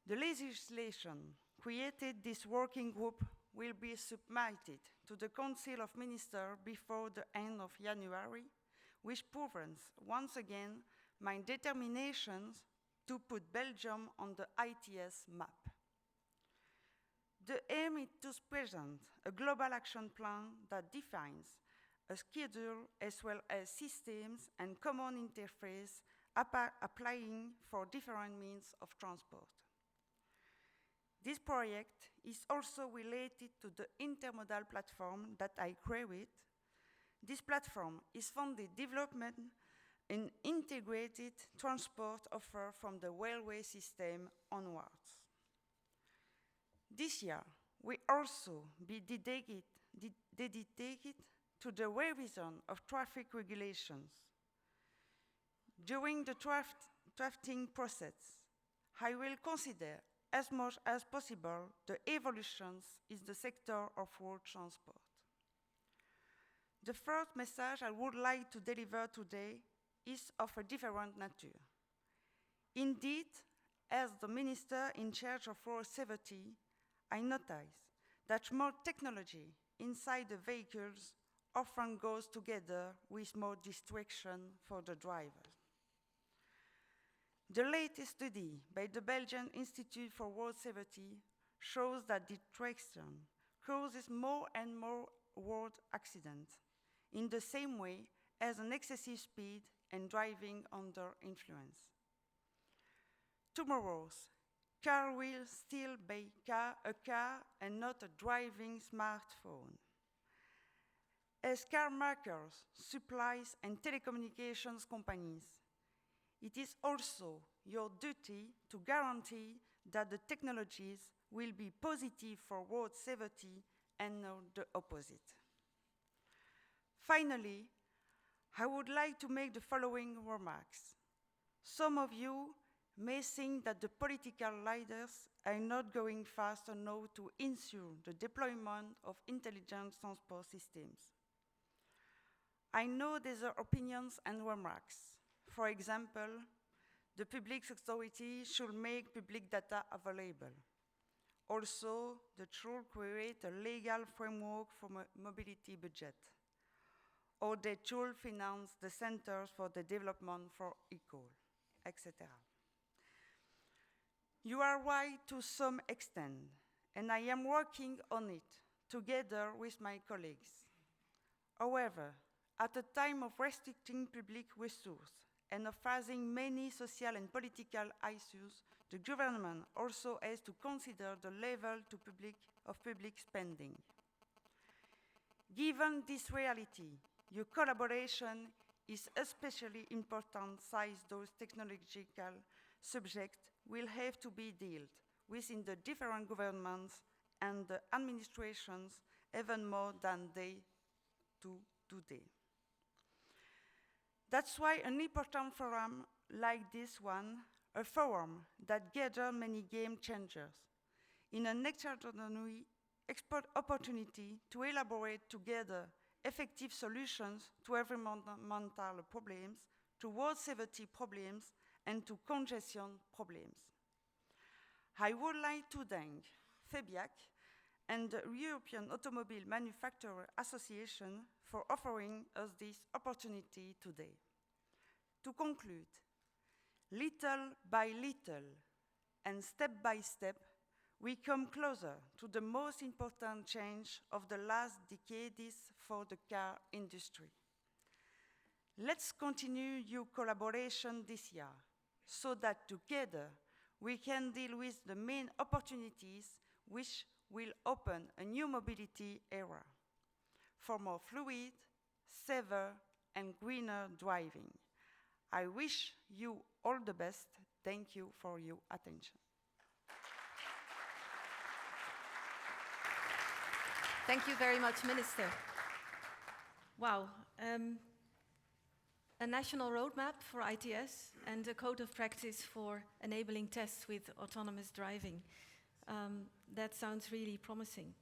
The legislation created this working group will be submitted to the Council of Ministers before the end of January, which proves once again my determination to put Belgium on the ITS map. The aim is to present a global action plan that defines a schedule as well as systems and common interface applying for different means of transport. This project is also related to the intermodal platform that I created. This platform is funded development in integrated transport offer from the railway system onwards. This year, we also be dedicated to the revision of traffic regulations. During the drafting process, I will consider as much as possible the evolutions in the sector of road transport. The first message I would like to deliver today is of a different nature. Indeed, as the Minister in charge of road safety, I notice that more technology inside the vehicles often goes together with more distraction for the driver. The latest study by the Belgian Institute for Road Safety shows that distraction causes more and more road accidents in the same way as an excessive speed and driving under influence. Tomorrow's car will still be a car and not a driving smartphone. As car makers, supplies, and telecommunications companies, it is also your duty to guarantee that the technologies will be positive for road safety and not the opposite. Finally, I would like to make the following remarks. Some of you may think that the political leaders are not going fast enough to ensure the deployment of intelligent transport systems. I know there are opinions and remarks. For example, the public authority should make public data available. Also, they should create a legal framework for a mobility budget. Or they should finance the centers for the development for equal, etc. You are right to some extent, and I am working on it together with my colleagues. However, at a time of restricting public resources and of facing many social and political issues, the government also has to consider the level of public spending. Given this reality, your collaboration is especially important since those technological subjects will have to be dealt within the different governments and the administrations even more than they do today. That's why an important forum like this one, a forum that gathers many game changers, in an extraordinary expert opportunity to elaborate together effective solutions to environmental problems, to road safety problems, and to congestion problems. I would like to thank FEBIAC and the European Automobile Manufacturer Association for offering us this opportunity today. To conclude, little by little and step by step, we come closer to the most important change of the last decades for the car industry. Let's continue your collaboration this year so that together we can deal with the main opportunities which will open a new mobility era for more fluid, safer, and greener driving. I wish you all the best. Thank you for your attention. Thank you very much, Minister. Wow. A national roadmap for ITS and a code of practice for enabling tests with autonomous driving. That sounds really promising.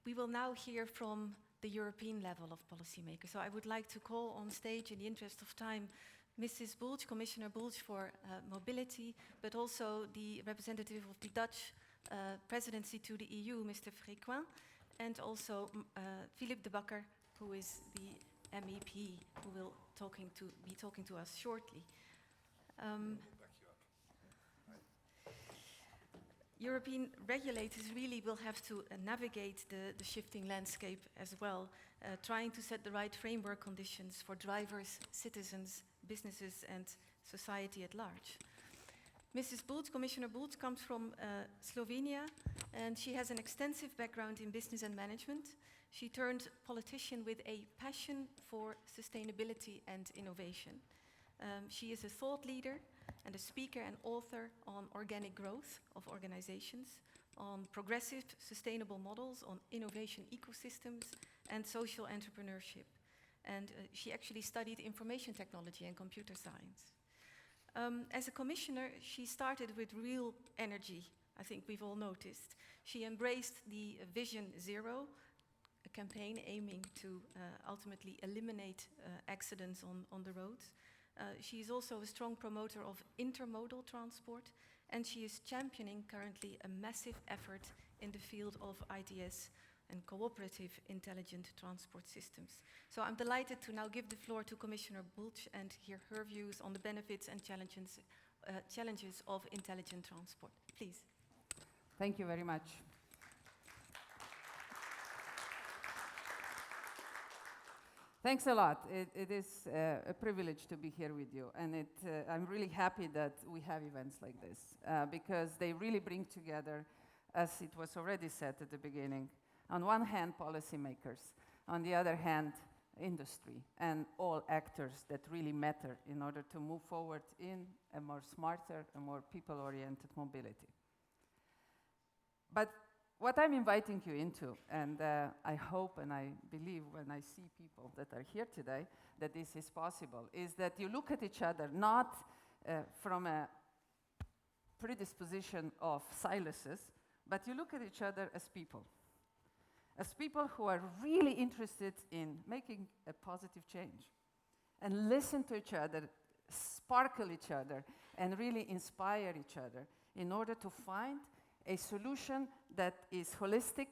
We will now hear from the European level of policymakers. So I would like to call on stage, in the interest of time, Mrs. Bulc, Commissioner Bulc for mobility, but also the representative of the Dutch presidency to the EU, Mr. Frequin, and also Philippe de Backer, who is the MEP, who will be talking to us shortly. European regulators really will have to navigate the shifting landscape as well, trying to set the right framework conditions for drivers, citizens, businesses, and society at large. Mrs. Bulc, Commissioner Bulc, comes from Slovenia, and she has an extensive background in business and management. She turned politician with a passion for sustainability and innovation. She is a thought leader and a speaker and author on organic growth of organizations, on progressive sustainable models, on innovation ecosystems, and social entrepreneurship. And she actually studied information technology and computer science. As a commissioner, she started with real energy, I think we've all noticed. She embraced the Vision Zero, a campaign aiming to ultimately eliminate accidents on the roads. She is also a strong promoter of intermodal transport, and she is championing currently a massive effort in the field of ITS and cooperative intelligent transport systems. So I'm delighted to now give the floor to Commissioner Bulc and hear her views on the benefits and challenges of intelligent transport. Please. Thank you very much. Thanks a lot. It is a privilege to be here with you, and I'm really happy that we have events like this because they really bring together, as it was already said at the beginning, on one hand policymakers, on the other hand industry, and all actors that really matter in order to move forward in a more smarter and more people-oriented mobility. But what I'm inviting you into, and I hope and I believe when I see people that are here today that this is possible, is that you look at each other not from a predisposition of silences, but you look at each other as people who are really interested in making a positive change, and listen to each other, sparkle each other, and really inspire each other in order to find a solution that is holistic,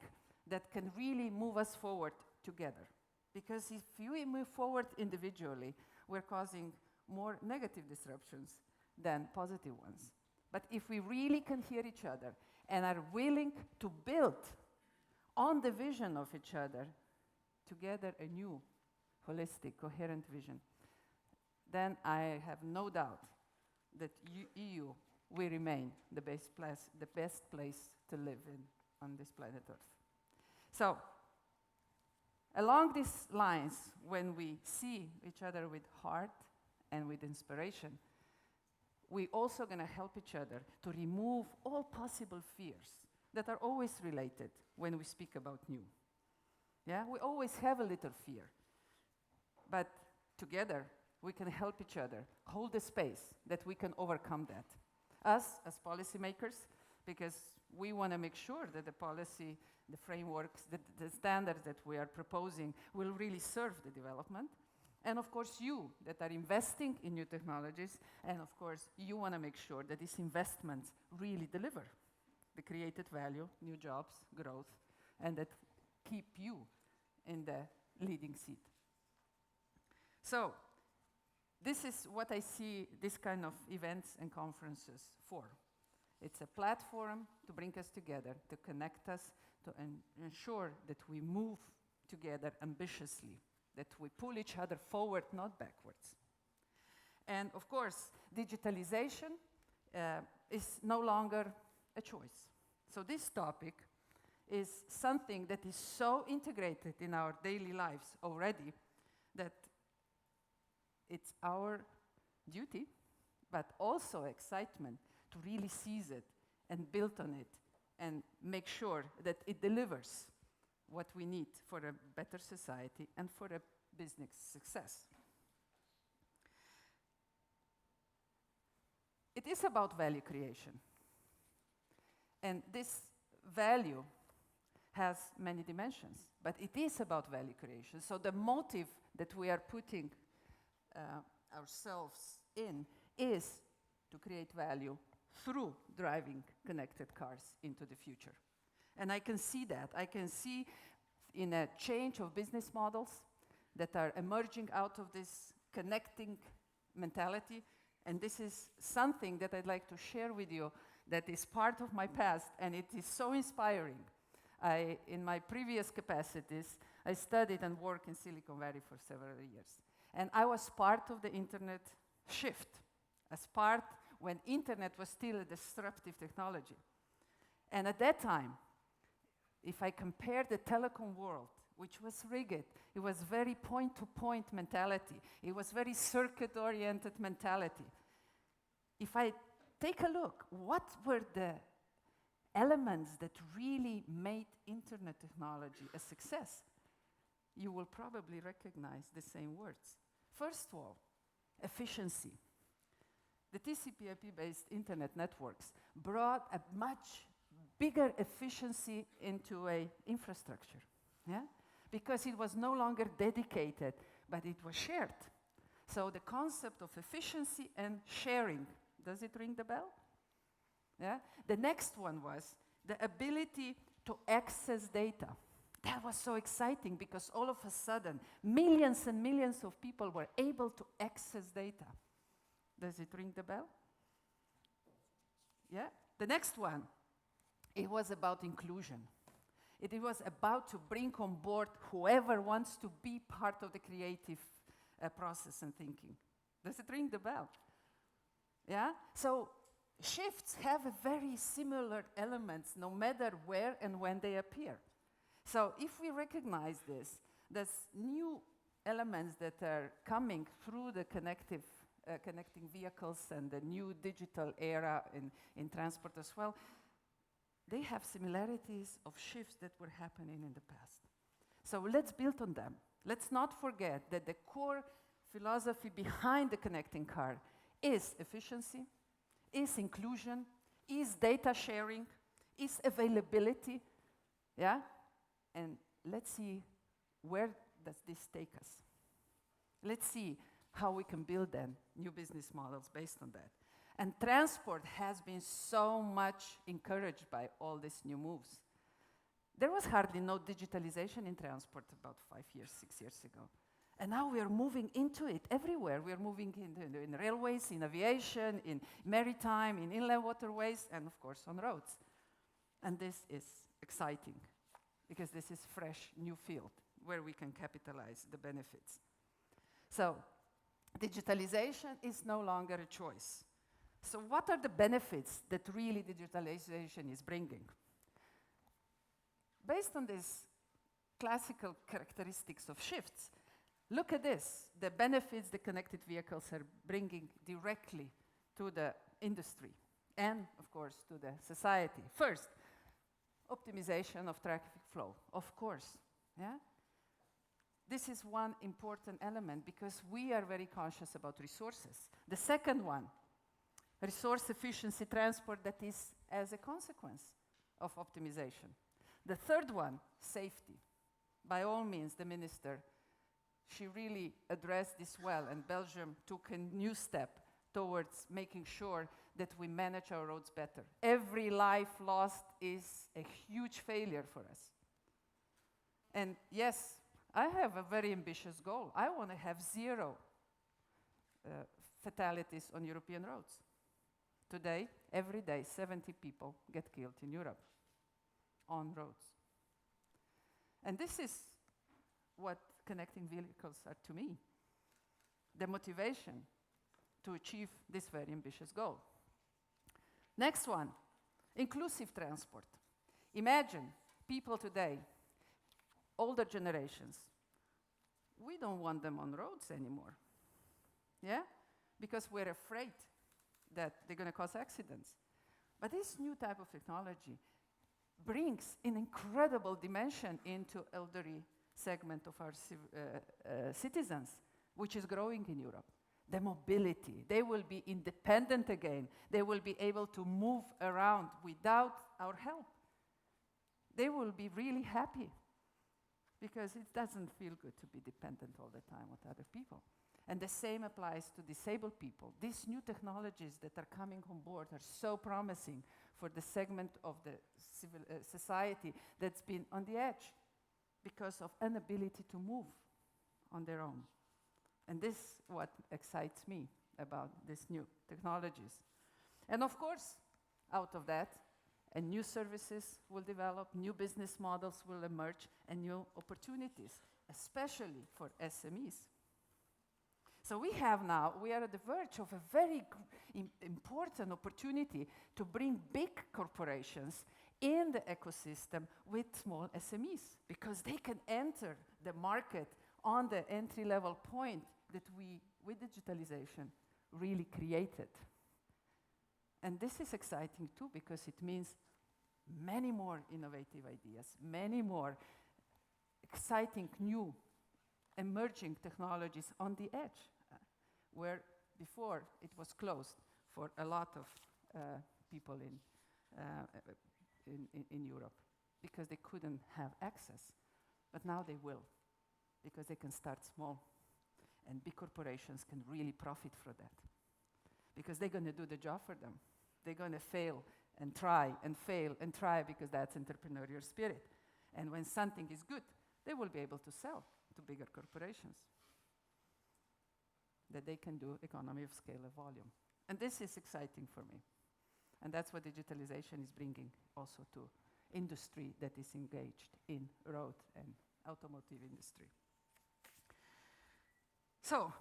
that can really move us forward together. Because if we move forward individually, we're causing more negative disruptions than positive ones. But if we really can hear each other and are willing to build on the vision of each other together a new, holistic, coherent vision, then I have no doubt that EU will remain the best place to live in on this planet Earth. So, along these lines, when we see each other with heart and with inspiration, we're also going to help each other to remove all possible fears that are always related when we speak about new. Yeah, we always have a little fear, but together we can help each other hold a space that we can overcome that. Us as policymakers, because we want to make sure that the policy, the frameworks, the standards that we are proposing will really serve the development. And of course you that are investing in new technologies, and of course you want to make sure that these investments really deliver the created value, new jobs, growth, and that keep you in the leading seat. So, this is what I see this kind of events and conferences for. It's a platform to bring us together, to connect us, to ensure that we move together ambitiously, that we pull each other forward, not backwards. And of course, digitalization is no longer a choice. So this topic is something that is so integrated in our daily lives already that it's our duty, but also excitement to really seize it and build on it and make sure that it delivers what we need for a better society and for a business success. It is about value creation. And this value has many dimensions, but it is about value creation. So the motive that we are putting ourselves in is to create value through driving connected cars into the future. And I can see that. I can see in a change of business models that are emerging out of this connecting mentality. And this is something that I'd like to share with you that is part of my past, and it is so inspiring. In my previous capacities, I studied and worked in Silicon Valley for several years. And I was part of the internet shift, as part when internet was still a disruptive technology. And at that time, if I compare the telecom world, which was rigid, it was very point-to-point mentality. It was very circuit-oriented mentality. If I take a look, what were the elements that really made internet technology a success? You will probably recognize the same words. First of all, efficiency. The TCP/IP-based internet networks brought a much bigger efficiency into an infrastructure, yeah? Because it was no longer dedicated, but it was shared. So the concept of efficiency and sharing, does it ring the bell? Yeah? The next one was the ability to access data. That was so exciting because all of a sudden, millions and millions of people were able to access data. Does it ring the bell? Yeah? The next one, it was about inclusion. It was about to bring on board whoever wants to be part of the creative process and thinking. Does it ring the bell? Yeah? So shifts have a very similar elements no matter where and when they appear. So if we recognize this, there's new elements that are coming through the connecting vehicles and the new digital era in transport as well. They have similarities of shifts that were happening in the past. So let's build on them. Let's not forget that the core philosophy behind the connecting car is efficiency, is inclusion, is data sharing, is availability, yeah? And let's see where does this take us. Let's see how we can build then new business models based on that. And transport has been so much encouraged by all these new moves. There was hardly no digitalization in transport about 5 years, 6 years ago. And now we are moving into it everywhere. We are moving in railways, in aviation, in maritime, in inland waterways, and of course on roads. And this is exciting because this is fresh, new field where we can capitalize the benefits. So digitalization is no longer a choice. So what are the benefits that really digitalization is bringing? Based on these classical characteristics of shifts, look at this, the benefits the connected vehicles are bringing directly to the industry and, of course, to the society. First, optimization of traffic flow, of course, yeah? This is one important element because we are very conscious about resources. The second one, resource efficiency transport that is as a consequence of optimization. The third one, safety. By all means, the minister, she really addressed this well, and Belgium took a new step towards making sure that we manage our roads better. Every life lost is a huge failure for us. And yes, I have a very ambitious goal. I want to have 0 fatalities on European roads. Today, every day, 70 people get killed in Europe on roads. And this is what connecting vehicles are to me. The motivation to achieve this very ambitious goal. Next one, inclusive transport. Imagine people today, older generations, we don't want them on roads anymore. Yeah? Because we're afraid that they're going to cause accidents. But this new type of technology brings an incredible dimension into elderly segment of our citizens, which is growing in Europe. The mobility, they will be independent again. They will be able to move around without our help. They will be really happy because it doesn't feel good to be dependent all the time on other people. And the same applies to disabled people. These new technologies that are coming on board are so promising for the segment of the civil society that's been on the edge because of inability to move on their own. And this is what excites me about these new technologies. And of course, out of that, new services will develop, new business models will emerge, and new opportunities, especially for SMEs. So we are at the verge of a very important opportunity to bring big corporations in the ecosystem with small SMEs, because they can enter the market on the entry-level point that we, with digitalization, really created. And this is exciting too, because it means many more innovative ideas, many more exciting new emerging technologies on the edge, where before it was closed for a lot of people in Europe, because they couldn't have access. But now they will, because they can start small, and big corporations can really profit from that, because they're going to do the job for them. They're going to fail and try and fail and try, because that's entrepreneurial spirit. And when something is good, they will be able to sell to bigger corporations, that they can do economy of scale and volume. And this is exciting for me. And that's what digitalization is bringing also to industry that is engaged in road and automotive industry. So,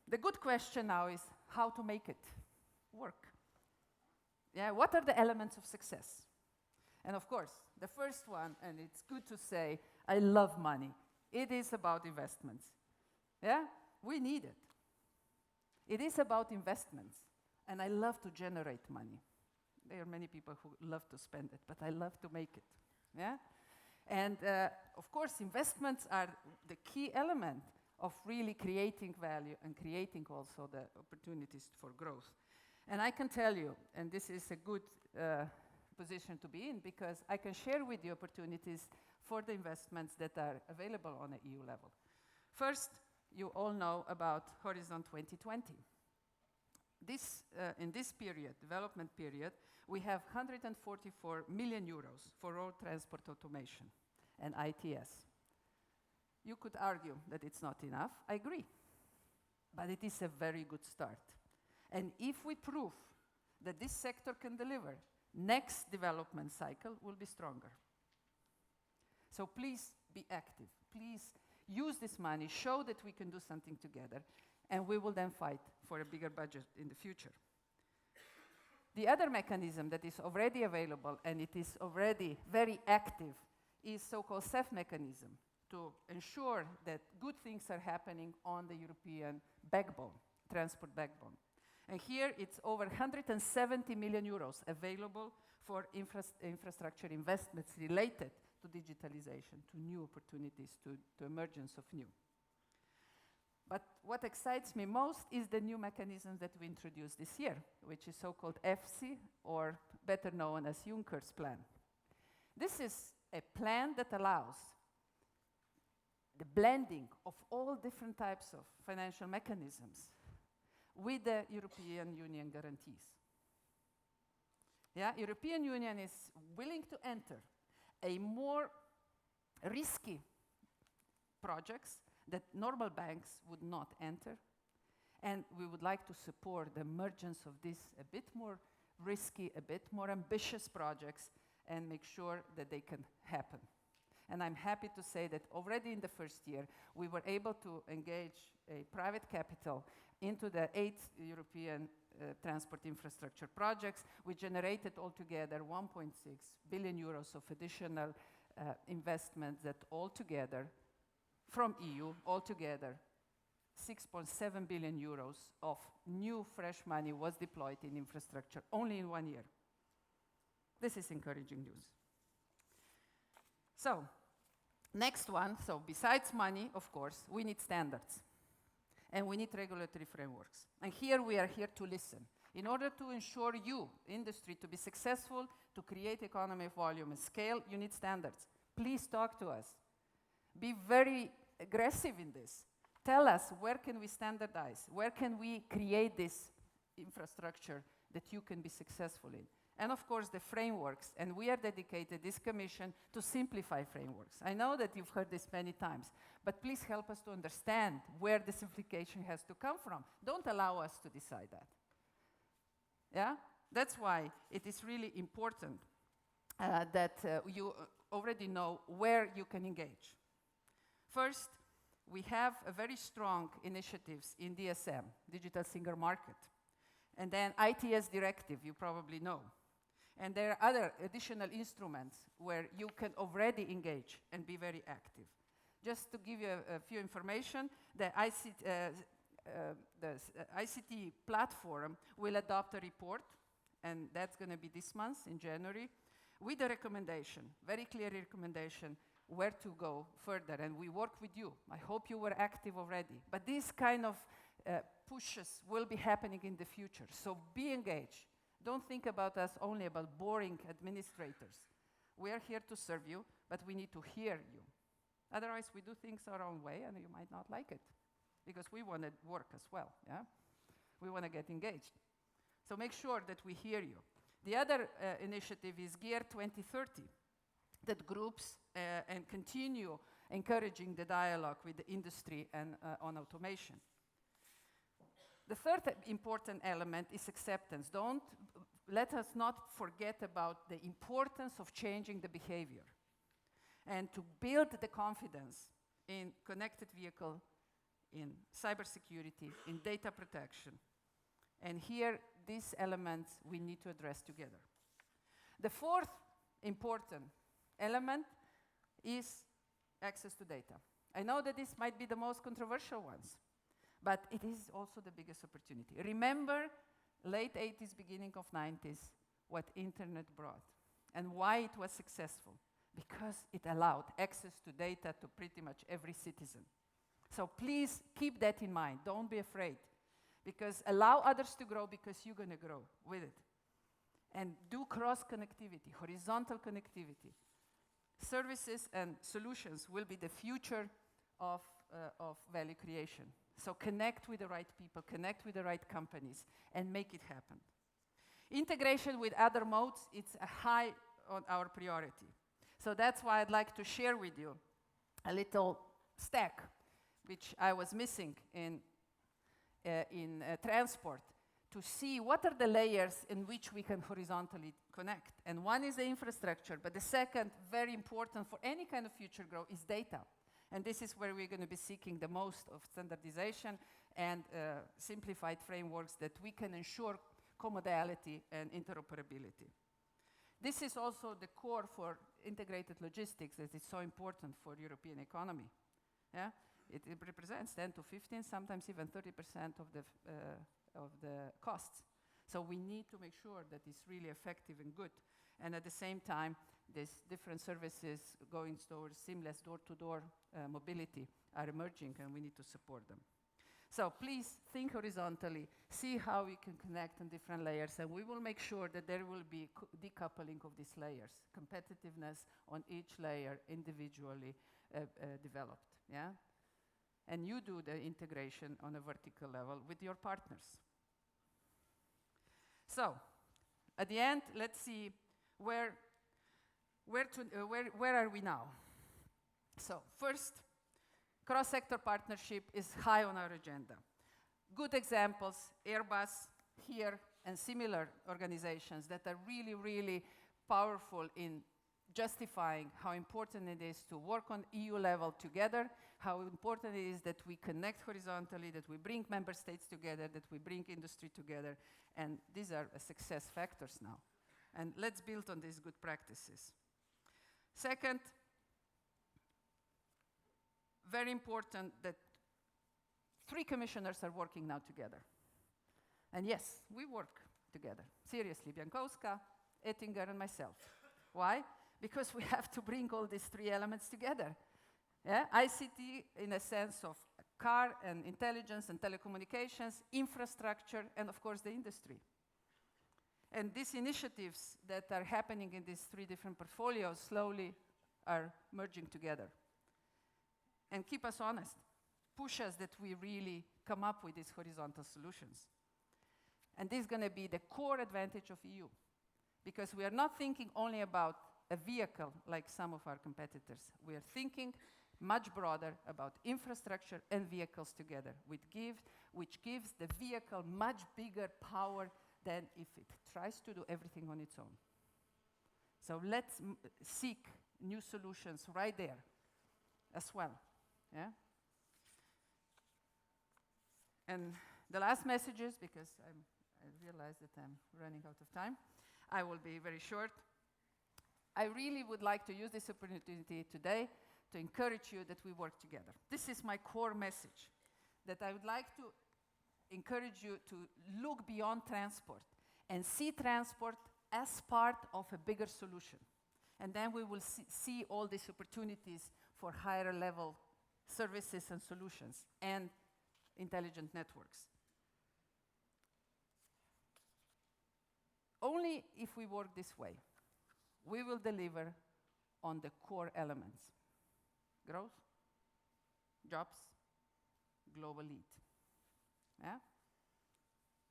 the good question now is how to make it work. Yeah, what are the elements of success? And of course, the first one, and it's good to say, I love money. It is about investments. Yeah, we need it. It is about investments, and I love to generate money. There are many people who love to spend it, but I love to make it. Yeah, and of course, investments are the key element of really creating value and creating also the opportunities for growth. And I can tell you, and this is a good position to be in, because I can share with you opportunities for the investments that are available on an EU level. First, you all know about Horizon 2020. In this period, development period, we have 144 million euros for road transport automation and ITS. You could argue that it's not enough. I agree. But it is a very good start. And if we prove that this sector can deliver, next development cycle will be stronger. So please be active. Please use this money, show that we can do something together, and we will then fight for a bigger budget in the future. The other mechanism that is already available, and it is already very active, is so-called CEF mechanism, to ensure that good things are happening on the European backbone, transport backbone. And here it's over 170 million euros available for infrastructure investments related to digitalization, to new opportunities, to emergence of new. But what excites me most is the new mechanism that we introduced this year, which is so-called EFSI, or better known as Juncker's plan. This is a plan that allows the blending of all different types of financial mechanisms with the European Union guarantees. Yeah, European Union is willing to enter a more risky projects that normal banks would not enter, and we would like to support the emergence of these a bit more risky, a bit more ambitious projects, and make sure that they can happen. And I'm happy to say that already in the first year, we were able to engage a private capital into the 8 European transport infrastructure projects. We generated altogether 1.6 billion euros of additional investments that altogether, from EU, altogether, 6.7 billion euros of new fresh money was deployed in infrastructure only in 1 year. This is encouraging news. So, next one, so besides money, of course, we need standards. And we need regulatory frameworks. And here we are here to listen. In order to ensure you, industry, to be successful, to create economy of volume and scale, you need standards. Please talk to us. Be very aggressive in this. Tell us, where can we standardize? Where can we create this infrastructure that you can be successful in? And of course, the frameworks. And we are dedicated, this commission, to simplify frameworks. I know that you've heard this many times, but please help us to understand where the simplification has to come from. Don't allow us to decide that. Yeah? That's why it is really important that you already know where you can engage. First, we have a very strong initiatives in DSM, Digital Single Market. And then ITS Directive, you probably know. And there are other additional instruments where you can already engage and be very active. Just to give you a few information, the ICT platform will adopt a report, and that's going to be this month in January, with a recommendation, very clear recommendation, where to go further, and we work with you. I hope you were active already. But these kind of pushes will be happening in the future, so be engaged. Don't think about us only about boring administrators. We are here to serve you, but we need to hear you. Otherwise, we do things our own way, and you might not like it, because we want to work as well, yeah? We want to get engaged. So make sure that we hear you. The other initiative is Gear 2030, that groups and continue encouraging the dialogue with the industry and on automation. The third important element is acceptance. Let us not forget about the importance of changing the behavior and to build the confidence in connected vehicle, in cybersecurity, in data protection. And here, these elements we need to address together. The fourth important element is access to data. I know that this might be the most controversial ones, but it is also the biggest opportunity. Remember, late 80s, beginning of 90s, what internet brought and why it was successful. Because it allowed access to data to pretty much every citizen. So please keep that in mind. Don't be afraid. Because allow others to grow, because you're going to grow with it. And do cross-connectivity, horizontal connectivity. Services and solutions will be the future of value creation. So connect with the right people, connect with the right companies, and make it happen. Integration with other modes, it's a high on our priority. So that's why I'd like to share with you a little stack, which I was missing in transport, to see what are the layers in which we can horizontally connect. And one is the infrastructure, but the second, very important for any kind of future growth, is data. And this is where we're going to be seeking the most of standardization and simplified frameworks that we can ensure commodality and interoperability. This is also the core for integrated logistics that is so important for European economy. Yeah? It represents 10 to 15, sometimes even 30% of the costs. So we need to make sure that it's really effective and good. And at the same time, these different services going towards seamless door-to-door mobility are emerging, and we need to support them. So please think horizontally, see how we can connect on different layers, and we will make sure that there will be decoupling of these layers, competitiveness on each layer individually developed, yeah? And you do the integration on a vertical level with your partners. So, at the end, let's see where are we now? So, first, cross-sector partnership is high on our agenda. Good examples, Airbus here and similar organizations that are really, really powerful in justifying how important it is to work on EU level together, how important it is that we connect horizontally, that we bring member states together, that we bring industry together, and these are success factors now. And let's build on these good practices. Second, very important that 3 commissioners are working now together. And yes, we work together. Seriously, Biankowska, Oettinger, and myself. Why? Because we have to bring all these 3 elements together. Yeah? ICT in a sense of car and intelligence and telecommunications, infrastructure, and of course the industry. And these initiatives that are happening in these 3 different portfolios slowly are merging together. And keep us honest, push us that we really come up with these horizontal solutions. And this is going to be the core advantage of EU, because we are not thinking only about a vehicle like some of our competitors. We are thinking much broader about infrastructure and vehicles together, which gives the vehicle much bigger power than if it tries to do everything on its own. So let's seek new solutions right there as well. Yeah? And the last messages, because I realize that I'm running out of time, I will be very short. I really would like to use this opportunity today to encourage you that we work together. This is my core message, that I would like to encourage you to look beyond transport and see transport as part of a bigger solution. And then we will see all these opportunities for higher level services and solutions and intelligent networks. Only if we work this way, we will deliver on the core elements: growth, jobs, global lead. Yeah?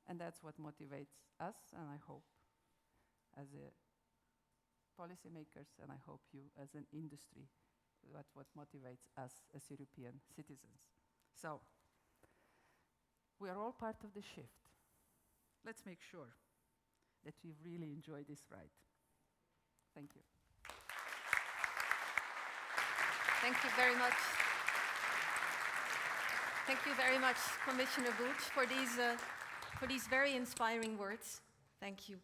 And that's what motivates us, and I hope as a policymakers, and I hope you as an industry, that's what motivates us as European citizens. So, we are all part of the shift. Let's make sure that we really enjoy this ride. Thank you. Thank you very much. Thank you very much, Commissioner Bulc, for these very inspiring words. Thank you.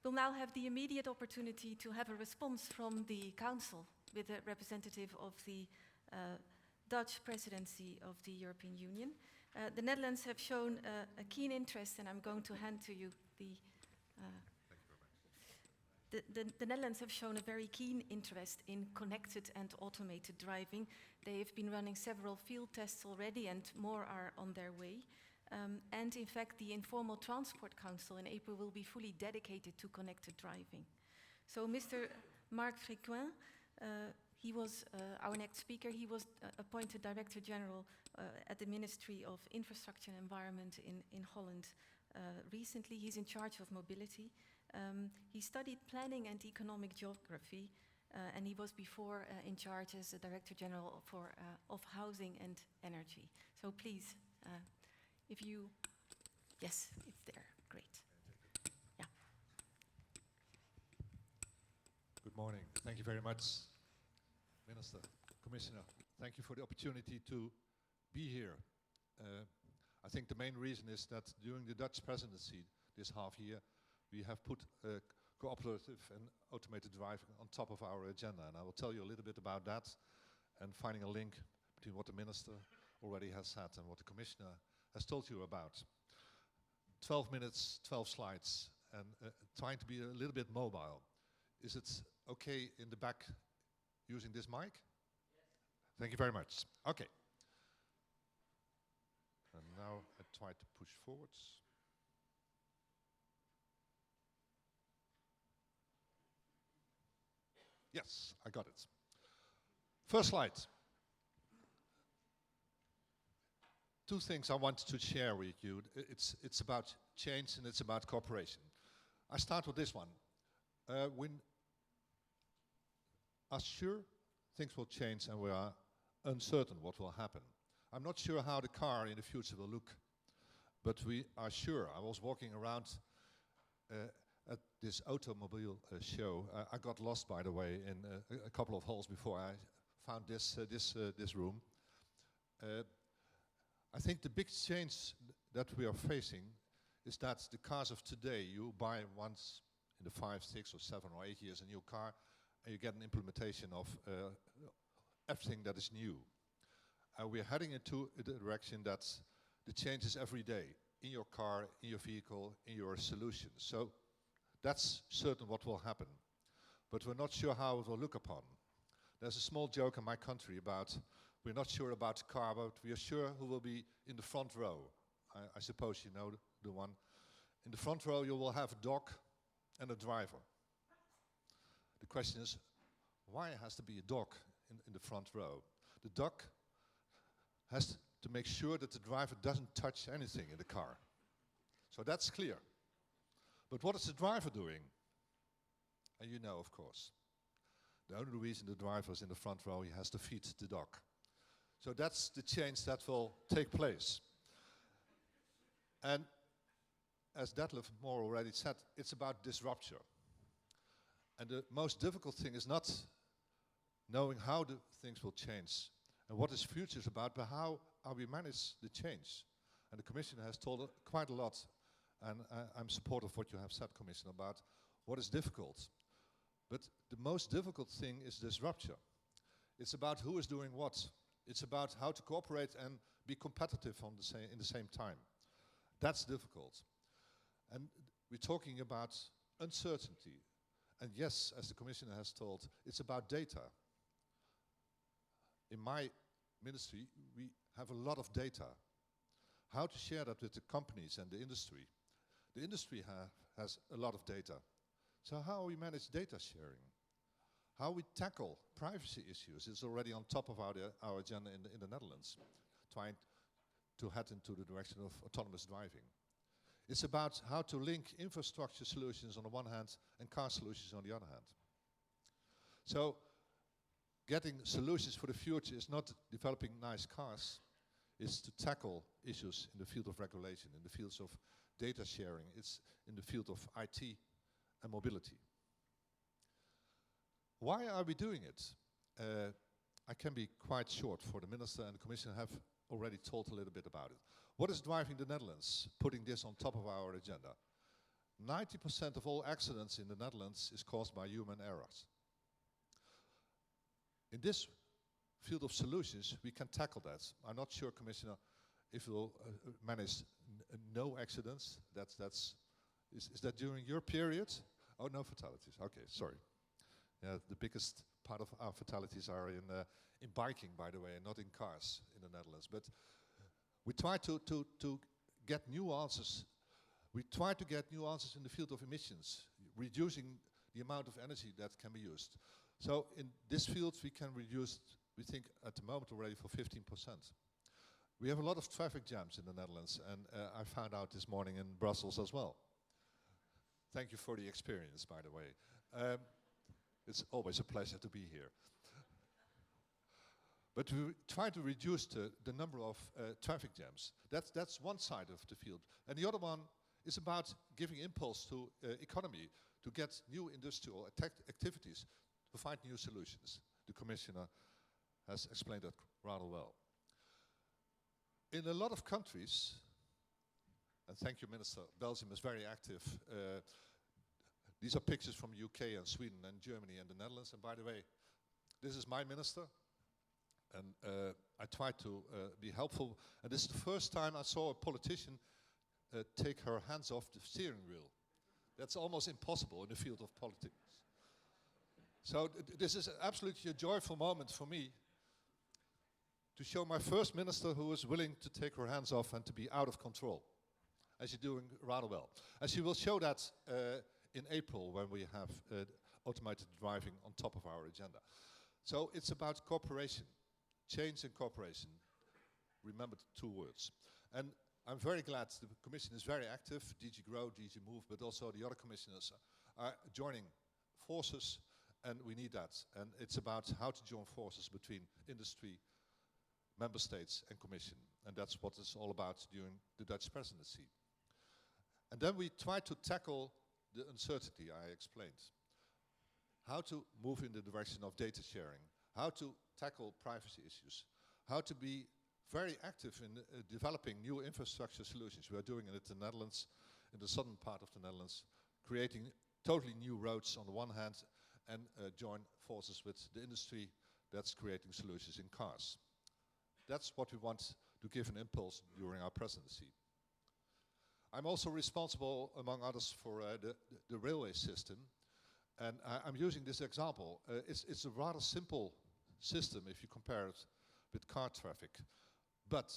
We'll now have the immediate opportunity to have a response from the Council with a representative of the Dutch presidency of the European Union. The Netherlands have shown a keen interest, and I'm going to hand to you the Netherlands have shown a very keen interest in connected and automated driving. They have been running several field tests already, and more are on their way. And in fact, the Informal Transport Council in April will be fully dedicated to connected driving. So Mr. Marc Frequin, he was our next speaker. He was appointed Director General at the Ministry of Infrastructure and Environment in Holland recently. He's in charge of mobility. He studied planning and economic geography, and he was before in charge as the Director General of Housing and Energy. So please, if you, yes, it's there, great. Yeah. Good morning. Thank you very much, Minister, Commissioner. Thank you for the opportunity to be here. I think the main reason is that during the Dutch presidency this half year, we have put cooperative and automated driving on top of our agenda, and I will tell you a little bit about that and finding a link between what the Minister already has said and what the Commissioner has told you about. 12 minutes, 12 slides, and trying to be a little bit mobile. Is it okay in the back using this mic? Yes. Thank you very much. Okay. And now I try to push forwards. Yes, I got it. First slide. Two things I want to share with you. It's about change and it's about cooperation. I start with this one. We are sure things will change and we are uncertain what will happen. I'm not sure how the car in the future will look, but we are sure. I was walking around at this automobile show. I got lost, by the way, in a couple of halls before I found this room. I think the big change that we are facing is that the cars of today, you buy once in the 5, 6 or 7 or 8 years a new car, and you get an implementation of everything that is new. We're heading into the direction that the change is every day, in your car, in your vehicle, in your solution. So that's certain what will happen. But we're not sure how it will look upon. There's a small joke in my country about, we're not sure about the car, but we are sure who will be in the front row. I suppose you know the one. In the front row you will have a dog and a driver. The question is, why has to be a dog in the front row? The dog has to make sure that the driver doesn't touch anything in the car. So that's clear. But what is the driver doing? And you know, of course. The only reason the driver is in the front row, he has to feed the dog. So that's the change that will take place. And as Detlev Mohr already said, it's about disruption. And the most difficult thing is not knowing how the things will change and what is future is about, but how we manage the change. And the Commissioner has told quite a lot, and I'm supportive of what you have said, Commissioner, about what is difficult. But the most difficult thing is disruption. It's about who is doing what. It's about how to cooperate and be competitive in the same time. That's difficult. And we're talking about uncertainty. And yes, as the Commissioner has told, it's about data. In my ministry, we have a lot of data. How to share that with the companies and the industry? The industry has a lot of data. So how we manage data sharing? How we tackle privacy issues is already on top of our agenda in the Netherlands, trying to head into the direction of autonomous driving. It's about how to link infrastructure solutions on the one hand and car solutions on the other hand. So getting solutions for the future is not developing nice cars, it's to tackle issues in the field of regulation, in the fields of data sharing, it's in the field of IT and mobility. Why are we doing it? I can be quite short, for the Minister and the Commissioner have already told a little bit about it. What is driving the Netherlands, putting this on top of our agenda? 90% of all accidents in the Netherlands is caused by human errors. In this field of solutions, we can tackle that. I'm not sure, Commissioner, if we'll manage no accidents. Is that during your period? Oh, no fatalities. Okay, sorry. Yeah, the biggest part of our fatalities are in biking, by the way, and not in cars in the Netherlands. But we try to get new answers. We try to get new answers in the field of emissions, reducing the amount of energy that can be used. So in this field, we can reduce, we think at the moment already, for 15%. We have a lot of traffic jams in the Netherlands, and I found out this morning in Brussels as well. Thank you for the experience, by the way. It's always a pleasure to be here. But we try to reduce the number of traffic jams. That's one side of the field. And the other one is about giving impulse to economy, to get new industrial activities, to find new solutions. The Commissioner has explained that rather well. In a lot of countries, and thank you, Minister, Belgium is very active. These are pictures from UK and Sweden and Germany and the Netherlands. And by the way, this is my minister. And I try to be helpful. And this is the first time I saw a politician take her hands off the steering wheel. That's almost impossible in the field of politics. So this is absolutely a joyful moment for me to show my first minister who is willing to take her hands off and to be out of control. And she's doing rather well. And she will show that in April when we have automated driving on top of our agenda. So it's about cooperation, change and cooperation. Remember the 2 words. And I'm very glad the Commission is very active, DG Grow, DG Move, but also the other commissioners are joining forces, and we need that. And it's about how to join forces between industry, member states and Commission. And that's what it's all about during the Dutch presidency. And then we try to tackle the uncertainty I explained. How to move in the direction of data sharing, how to tackle privacy issues, how to be very active in developing new infrastructure solutions. We are doing it in the Netherlands, in the southern part of the Netherlands, creating totally new roads on the one hand, and join forces with the industry that's creating solutions in cars. That's what we want to give an impulse during our presidency. I'm also responsible, among others, for the railway system. And I'm using this example. It's a rather simple system if you compare it with car traffic. But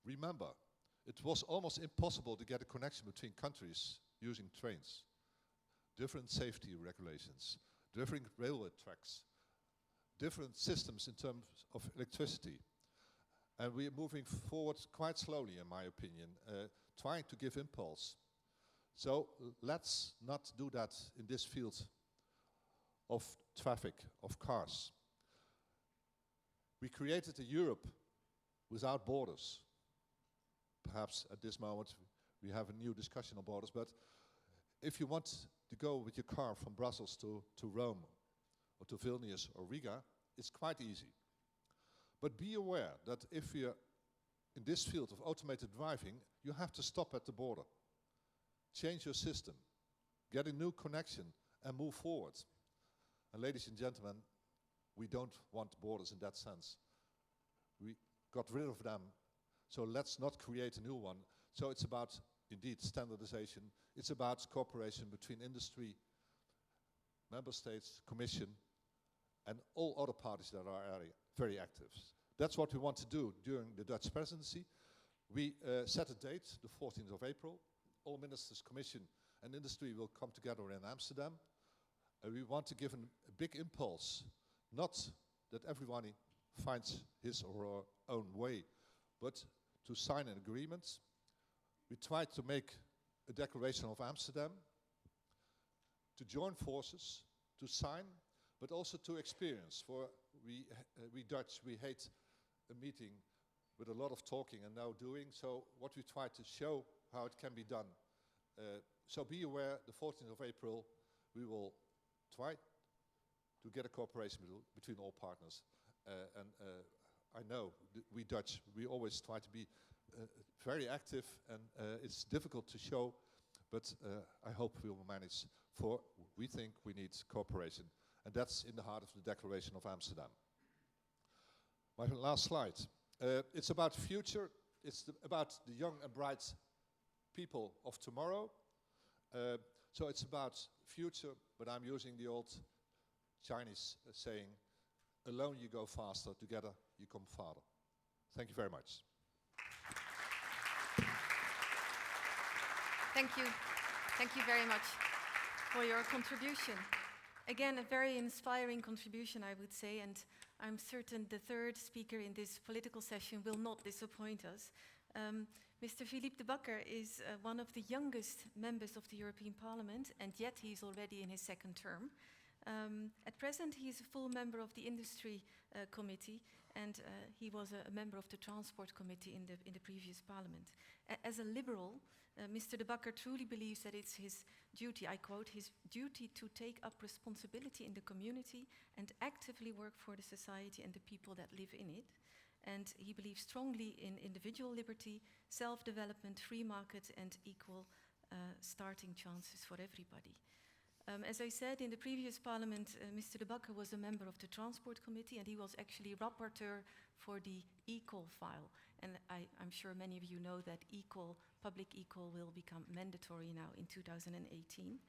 remember, it was almost impossible to get a connection between countries using trains. Different safety regulations, different railway tracks, different systems in terms of electricity. And we are moving forward quite slowly, in my opinion, trying to give impulse. So let's not do that in this field of traffic, of cars. We created a Europe without borders. Perhaps at this moment we have a new discussion on borders, but if you want to go with your car from Brussels to Rome, or to Vilnius or Riga, it's quite easy. But be aware that if you're in this field of automated driving, you have to stop at the border. Change your system, get a new connection, and move forward. And ladies and gentlemen, we don't want borders in that sense. We got rid of them, so let's not create a new one. So it's about, indeed, standardization. It's about cooperation between industry, member states, Commission, and all other parties that are very active. That's what we want to do during the Dutch presidency. We set a date, the 14th of April. All ministers, Commission, and industry will come together in Amsterdam. We want to give a big impulse, not that everybody finds his or her own way, but to sign an agreement. We tried to make a declaration of Amsterdam, to join forces, to sign, but also to experience. For we Dutch, we hate a meeting with a lot of talking and no doing. So what we try to show how it can be done. So be aware, the 14th of April, we will try to get a cooperation between all partners. And I know we Dutch, we always try to be very active, and it's difficult to show, but I hope we will manage. For we think we need cooperation, and that's in the heart of the Declaration of Amsterdam. My last slide. It's about future. It's about the young and bright people of tomorrow. So it's about future, but I'm using the old Chinese saying, alone you go faster, together you come farther. Thank you very much. Thank you. Thank you very much for your contribution. Again, a very inspiring contribution, I would say, and I'm certain the third speaker in this political session will not disappoint us. Mr. Philippe de Backer is one of the youngest members of the European Parliament, and yet he's already in his second term. At present, he is a full member of the Industry Committee, and he was a member of the Transport Committee in the previous Parliament. As a liberal, Mr. de Backer truly believes that it's his duty, I quote, his duty to take up responsibility in the community and actively work for the society and the people that live in it. And he believes strongly in individual liberty, self-development, free market, and equal starting chances for everybody. As I said, in the previous Parliament, Mr. de Backer was a member of the Transport Committee, and he was actually rapporteur for the eCall file. And I'm sure many of you know that public eCall will become mandatory now in 2018.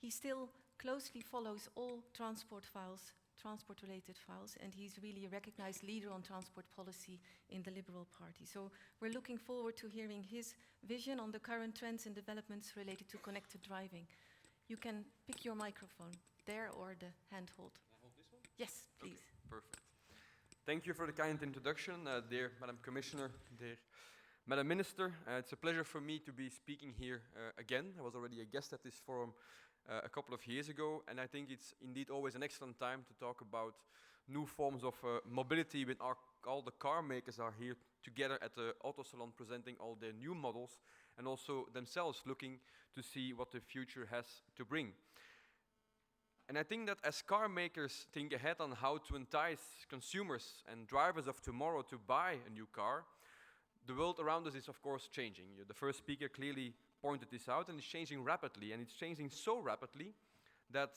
He still closely follows all transport-related files, and he's really a recognized leader on transport policy in the Liberal Party. So we're looking forward to hearing his vision on the current trends and developments related to connected driving. You can pick your microphone there or the handhold. Can I hold this one? Yes, please. Okay, perfect. Thank you for the kind introduction, dear Madam Commissioner, dear Madam Minister. It's a pleasure for me to be speaking here again. I was already a guest at this forum a couple of years ago, and I think it's indeed always an excellent time to talk about new forms of mobility when all the car makers are here together at the auto salon presenting all their new models and also themselves looking to see what the future has to bring. And I think that as car makers think ahead on how to entice consumers and drivers of tomorrow to buy a new car, the world around us is of course changing. The first speaker clearly pointed this out, and it's changing rapidly, and it's changing so rapidly that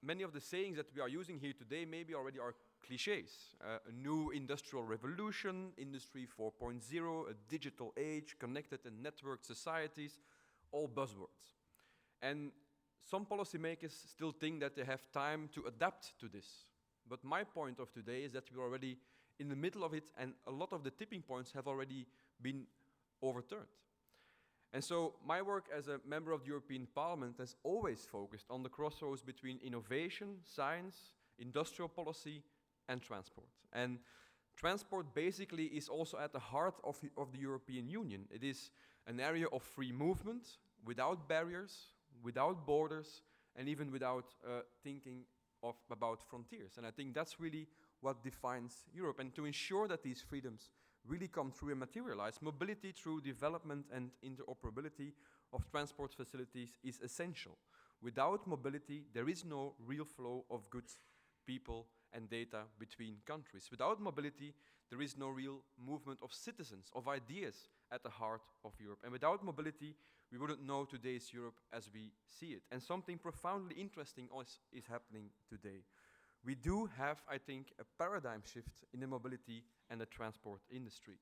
many of the sayings that we are using here today maybe already are cliches. A new industrial revolution, Industry 4.0, a digital age, connected and networked societies, all buzzwords. And some policymakers still think that they have time to adapt to this. But my point of today is that we're already in the middle of it, and a lot of the tipping points have already been overturned. And so my work as a member of the European Parliament has always focused on the crossroads between innovation, science, industrial policy, and transport. And transport basically is also at the heart of the European Union. It is an area of free movement, without barriers, without borders, and even without thinking about frontiers. And I think that's really what defines Europe. And to ensure that these freedoms really come through and materialize, mobility through development and interoperability of transport facilities is essential. Without mobility, there is no real flow of goods, people, and data between countries. Without mobility, there is no real movement of citizens, of ideas at the heart of Europe. And without mobility, we wouldn't know today's Europe as we see it. And something profoundly interesting is happening today. We do have, I think, a paradigm shift in the mobility and the transport industry.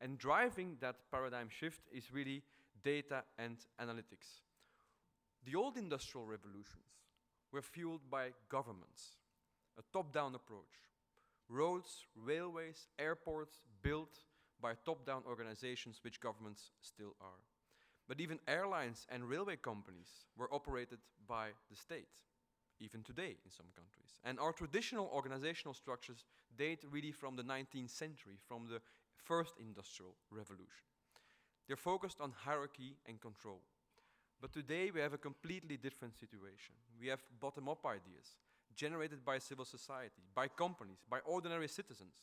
And driving that paradigm shift is really data and analytics. The old industrial revolutions were fueled by governments, a top-down approach. Roads, railways, airports built by top-down organizations, which governments still are. But even airlines and railway companies were operated by the state, even today in some countries. And our traditional organizational structures date really from the 19th century, from the first industrial revolution. They're focused on hierarchy and control. But today we have a completely different situation. We have bottom-up ideas generated by civil society, by companies, by ordinary citizens.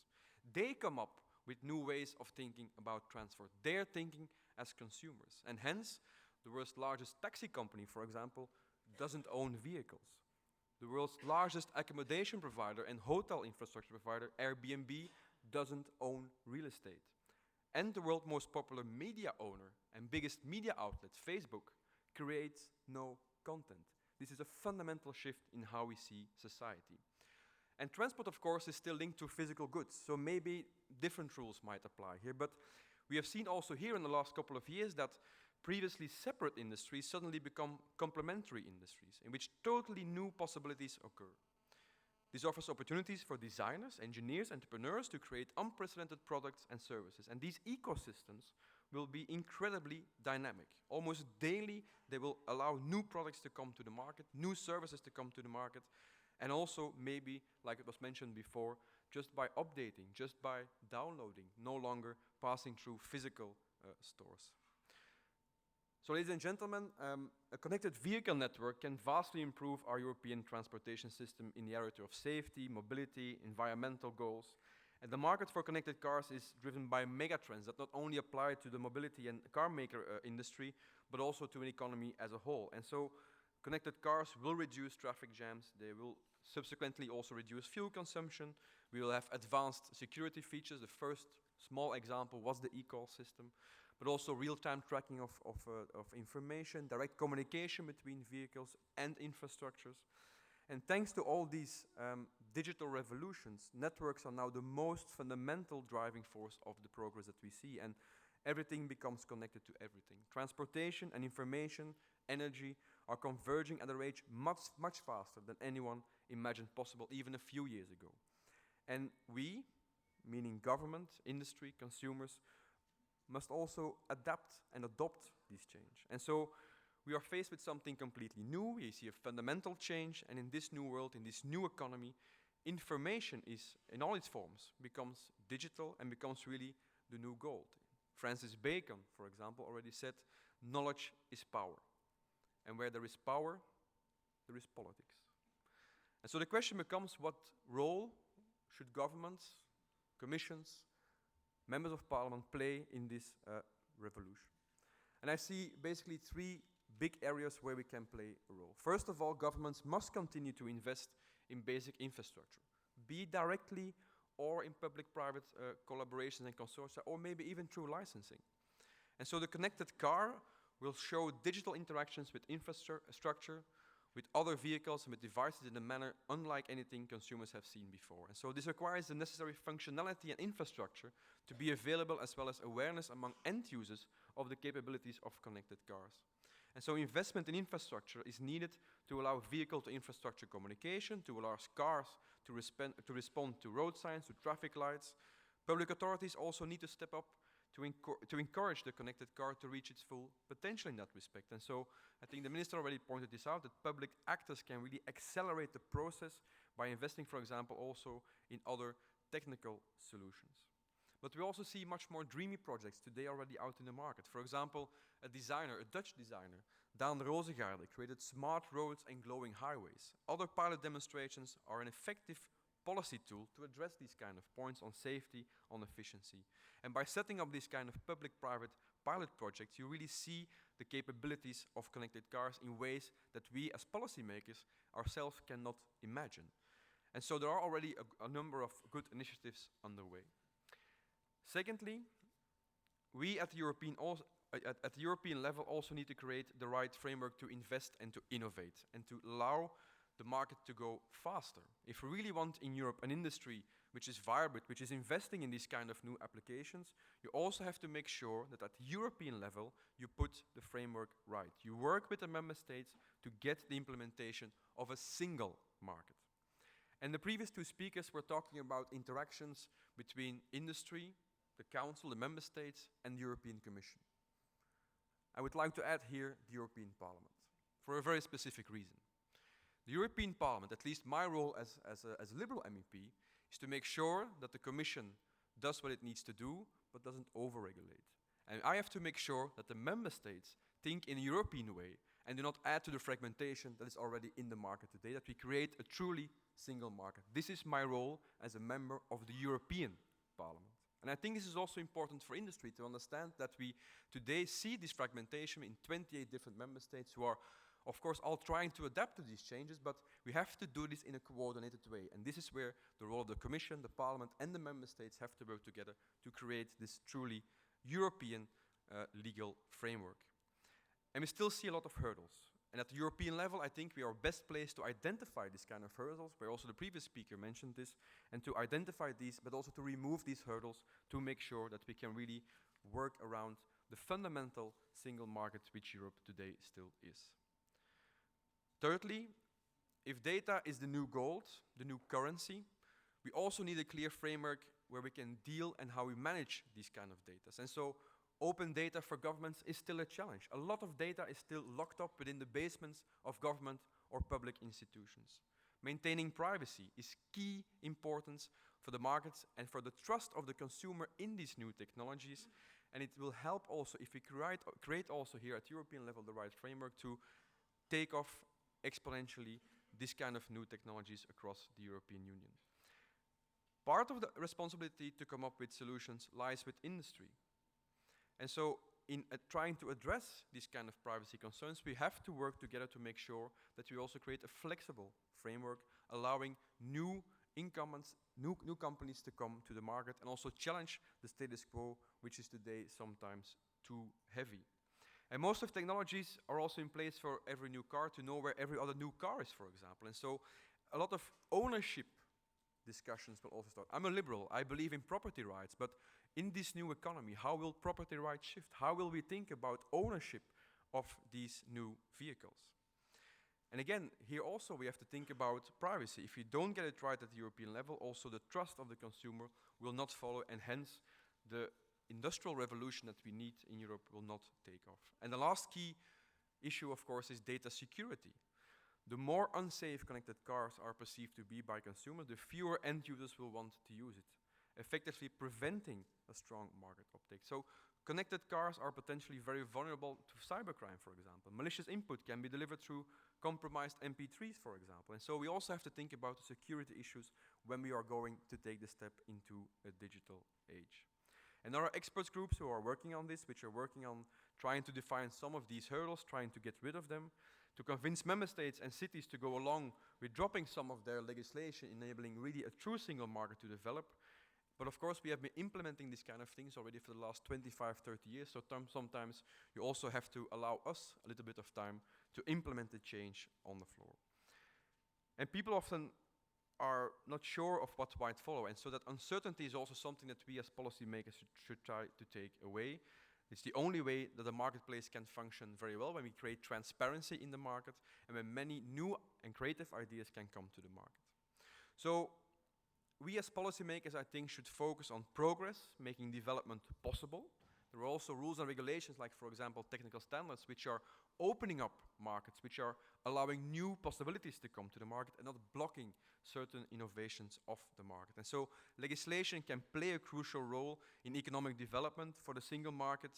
They come up with new ways of thinking about transport. They're thinking as consumers. And hence, the world's largest taxi company, for example, doesn't own vehicles. The world's largest accommodation provider and hotel infrastructure provider, Airbnb, doesn't own real estate. And the world's most popular media owner and biggest media outlet, Facebook, creates no content. This is a fundamental shift in how we see society. And transport, of course, is still linked to physical goods, so maybe different rules might apply here. But we have seen also here in the last couple of years that previously separate industries suddenly become complementary industries, in which totally new possibilities occur. This offers opportunities for designers, engineers, entrepreneurs to create unprecedented products and services. And these ecosystems will be incredibly dynamic. Almost daily, they will allow new products to come to the market, new services to come to the market, and also maybe, like it was mentioned before, just by updating, just by downloading, no longer passing through physical stores. So ladies and gentlemen, a connected vehicle network can vastly improve our European transportation system in the area of safety, mobility, environmental goals. And the market for connected cars is driven by megatrends that not only apply to the mobility and car maker industry, but also to an economy as a whole. And so connected cars will reduce traffic jams. They will subsequently also reduce fuel consumption. We will have advanced security features. The first small example was the e-call system, but also real-time tracking of information, direct communication between vehicles and infrastructures. And thanks to all these digital revolutions, networks are now the most fundamental driving force of the progress that we see, and everything becomes connected to everything. Transportation and information, energy are converging at a rate much, much faster than anyone imagined possible even a few years ago. And we, meaning government, industry, consumers, must also adapt and adopt this change. And so we are faced with something completely new. We see a fundamental change, and in this new world, in this new economy, information is, in all its forms, becomes digital and becomes really the new gold. Francis Bacon, for example, already said, knowledge is power. And where there is power, there is politics. And so the question becomes, what role should governments, commissions, members of parliament play in this revolution. And I see basically three big areas where we can play a role. First of all, governments must continue to invest in basic infrastructure, be it directly or in public-private collaborations and consortia, or maybe even through licensing. And so the connected car will show digital interactions with infrastructure, with other vehicles and with devices in a manner unlike anything consumers have seen before. And so this requires the necessary functionality and infrastructure to be available, as well as awareness among end users of the capabilities of connected cars. And so investment in infrastructure is needed to allow vehicle-to-infrastructure communication, to allow cars to respond to road signs, to traffic lights. Public authorities also need to step up to encourage the connected car to reach its full potential in that respect. And so I think the minister already pointed this out, that public actors can really accelerate the process by investing, for example, also in other technical solutions. But we also see much more dreamy projects today already out in the market. For example, a Dutch designer, Daan Rozengaarde, created smart roads and glowing highways. Other pilot demonstrations are an effective policy tool to address these kind of points on safety, on efficiency. And by setting up these kind of public-private pilot projects, you really see the capabilities of connected cars in ways that we as policymakers ourselves cannot imagine. And so there are already a number of good initiatives underway. Secondly, we at the European level also need to create the right framework to invest and to innovate and to allow the market to go faster. If we really want in Europe an industry which is vibrant, which is investing in these kind of new applications, you also have to make sure that at European level you put the framework right. You work with the member states to get the implementation of a single market. And the previous two speakers were talking about interactions between industry, the Council, the member states, and the European Commission. I would like to add here the European Parliament for a very specific reason. The European Parliament, at least my role as a Liberal MEP, is to make sure that the Commission does what it needs to do, but doesn't overregulate. And I have to make sure that the member states think in a European way and do not add to the fragmentation that is already in the market today, that we create a truly single market. This is my role as a member of the European Parliament. And I think this is also important for industry to understand that we today see this fragmentation in 28 different member states who are, of course, all trying to adapt to these changes, but we have to do this in a coordinated way. And this is where the role of the Commission, the Parliament, and the member states have to work together to create this truly European legal framework. And we still see a lot of hurdles. And at the European level, I think we are best placed to identify these kind of hurdles, where also the previous speaker mentioned this, and to identify these, but also to remove these hurdles to make sure that we can really work around the fundamental single market which Europe today still is. Thirdly, if data is the new gold, the new currency, we also need a clear framework where we can deal and how we manage these kind of data. And so open data for governments is still a challenge. A lot of data is still locked up within the basements of government or public institutions. Maintaining privacy is key importance for the markets and for the trust of the consumer in these new technologies. And it will help also if we create also here at European level the right framework to take off exponentially this kind of new technologies across the European Union. Part of the responsibility to come up with solutions lies with industry. And so in trying to address these kind of privacy concerns, we have to work together to make sure that we also create a flexible framework allowing new incumbents, new companies to come to the market and also challenge the status quo, which is today sometimes too heavy. And most of technologies are also in place for every new car to know where every other new car is, for example. And so a lot of ownership discussions will also start. I'm a liberal, I believe in property rights, but in this new economy, how will property rights shift? How will we think about ownership of these new vehicles? And again, here also we have to think about privacy. If we don't get it right at the European level, also the trust of the consumer will not follow, and hence the industrial revolution that we need in Europe will not take off. And the last key issue, of course, is data security. The more unsafe connected cars are perceived to be by consumers, the fewer end users will want to use it, effectively preventing a strong market uptake. So connected cars are potentially very vulnerable to cybercrime, for example. Malicious input can be delivered through compromised MP3s, for example. And so we also have to think about the security issues when we are going to take the step into a digital age. And there are experts groups who are working on this, which are working on trying to define some of these hurdles, trying to get rid of them, to convince member states and cities to go along with dropping some of their legislation, enabling really a true single market to develop. But of course, we have been implementing these kind of things already for the last 25, 30 years, so sometimes you also have to allow us a little bit of time to implement the change on the floor. And people often are not sure of what might follow, and so that uncertainty is also something that we as policymakers should try to take away. It's the only way that the marketplace can function very well, when we create transparency in the market and when many new and creative ideas can come to the market. So we as policymakers, I think, should focus on progress, making development possible. There are also rules and regulations, like, for example, technical standards, which are opening up markets, which are allowing new possibilities to come to the market and not blocking certain innovations of the market. And so legislation can play a crucial role in economic development for the single market,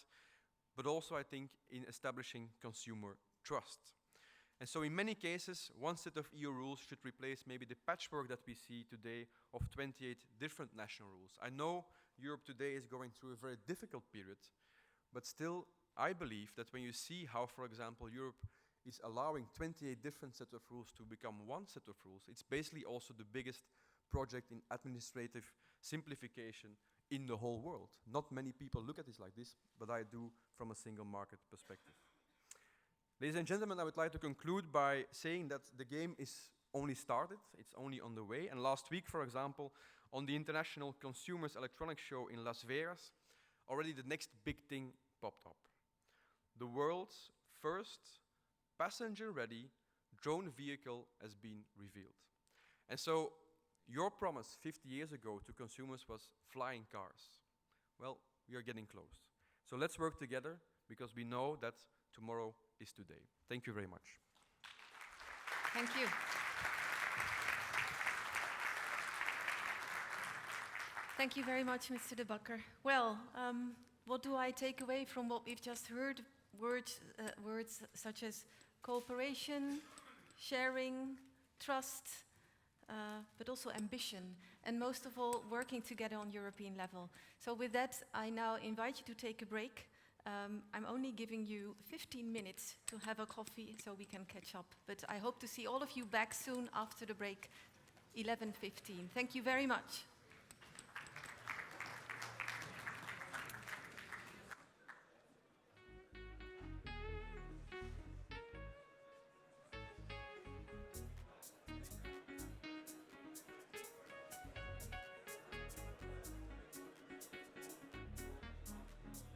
but also, I think, in establishing consumer trust. And so in many cases, one set of EU rules should replace maybe the patchwork that we see today of 28 different national rules. I know Europe today is going through a very difficult period, but still, I believe that when you see how, for example, Europe is allowing 28 different sets of rules to become one set of rules, it's basically also the biggest project in administrative simplification in the whole world. Not many people look at this like this, but I do from a single market perspective. Ladies and gentlemen, I would like to conclude by saying that the game is only started, it's only on the way. And last week, for example, on the International Consumers Electronics Show in Las Vegas, already the next big thing popped up. The world's first passenger-ready drone vehicle has been revealed. And so your promise 50 years ago to consumers was flying cars. Well, we are getting close. So let's work together, because we know that tomorrow is today. Thank you very much. Thank you. Thank you very much, Mr. de Backer. Well, what do I take away from what we've just heard? Words such as cooperation, sharing, trust, but also ambition, and most of all, working together on European level. So with that, I now invite you to take a break. I'm only giving you 15 minutes to have a coffee so we can catch up. But I hope to see all of you back soon after the break, 11:15. Thank you very much.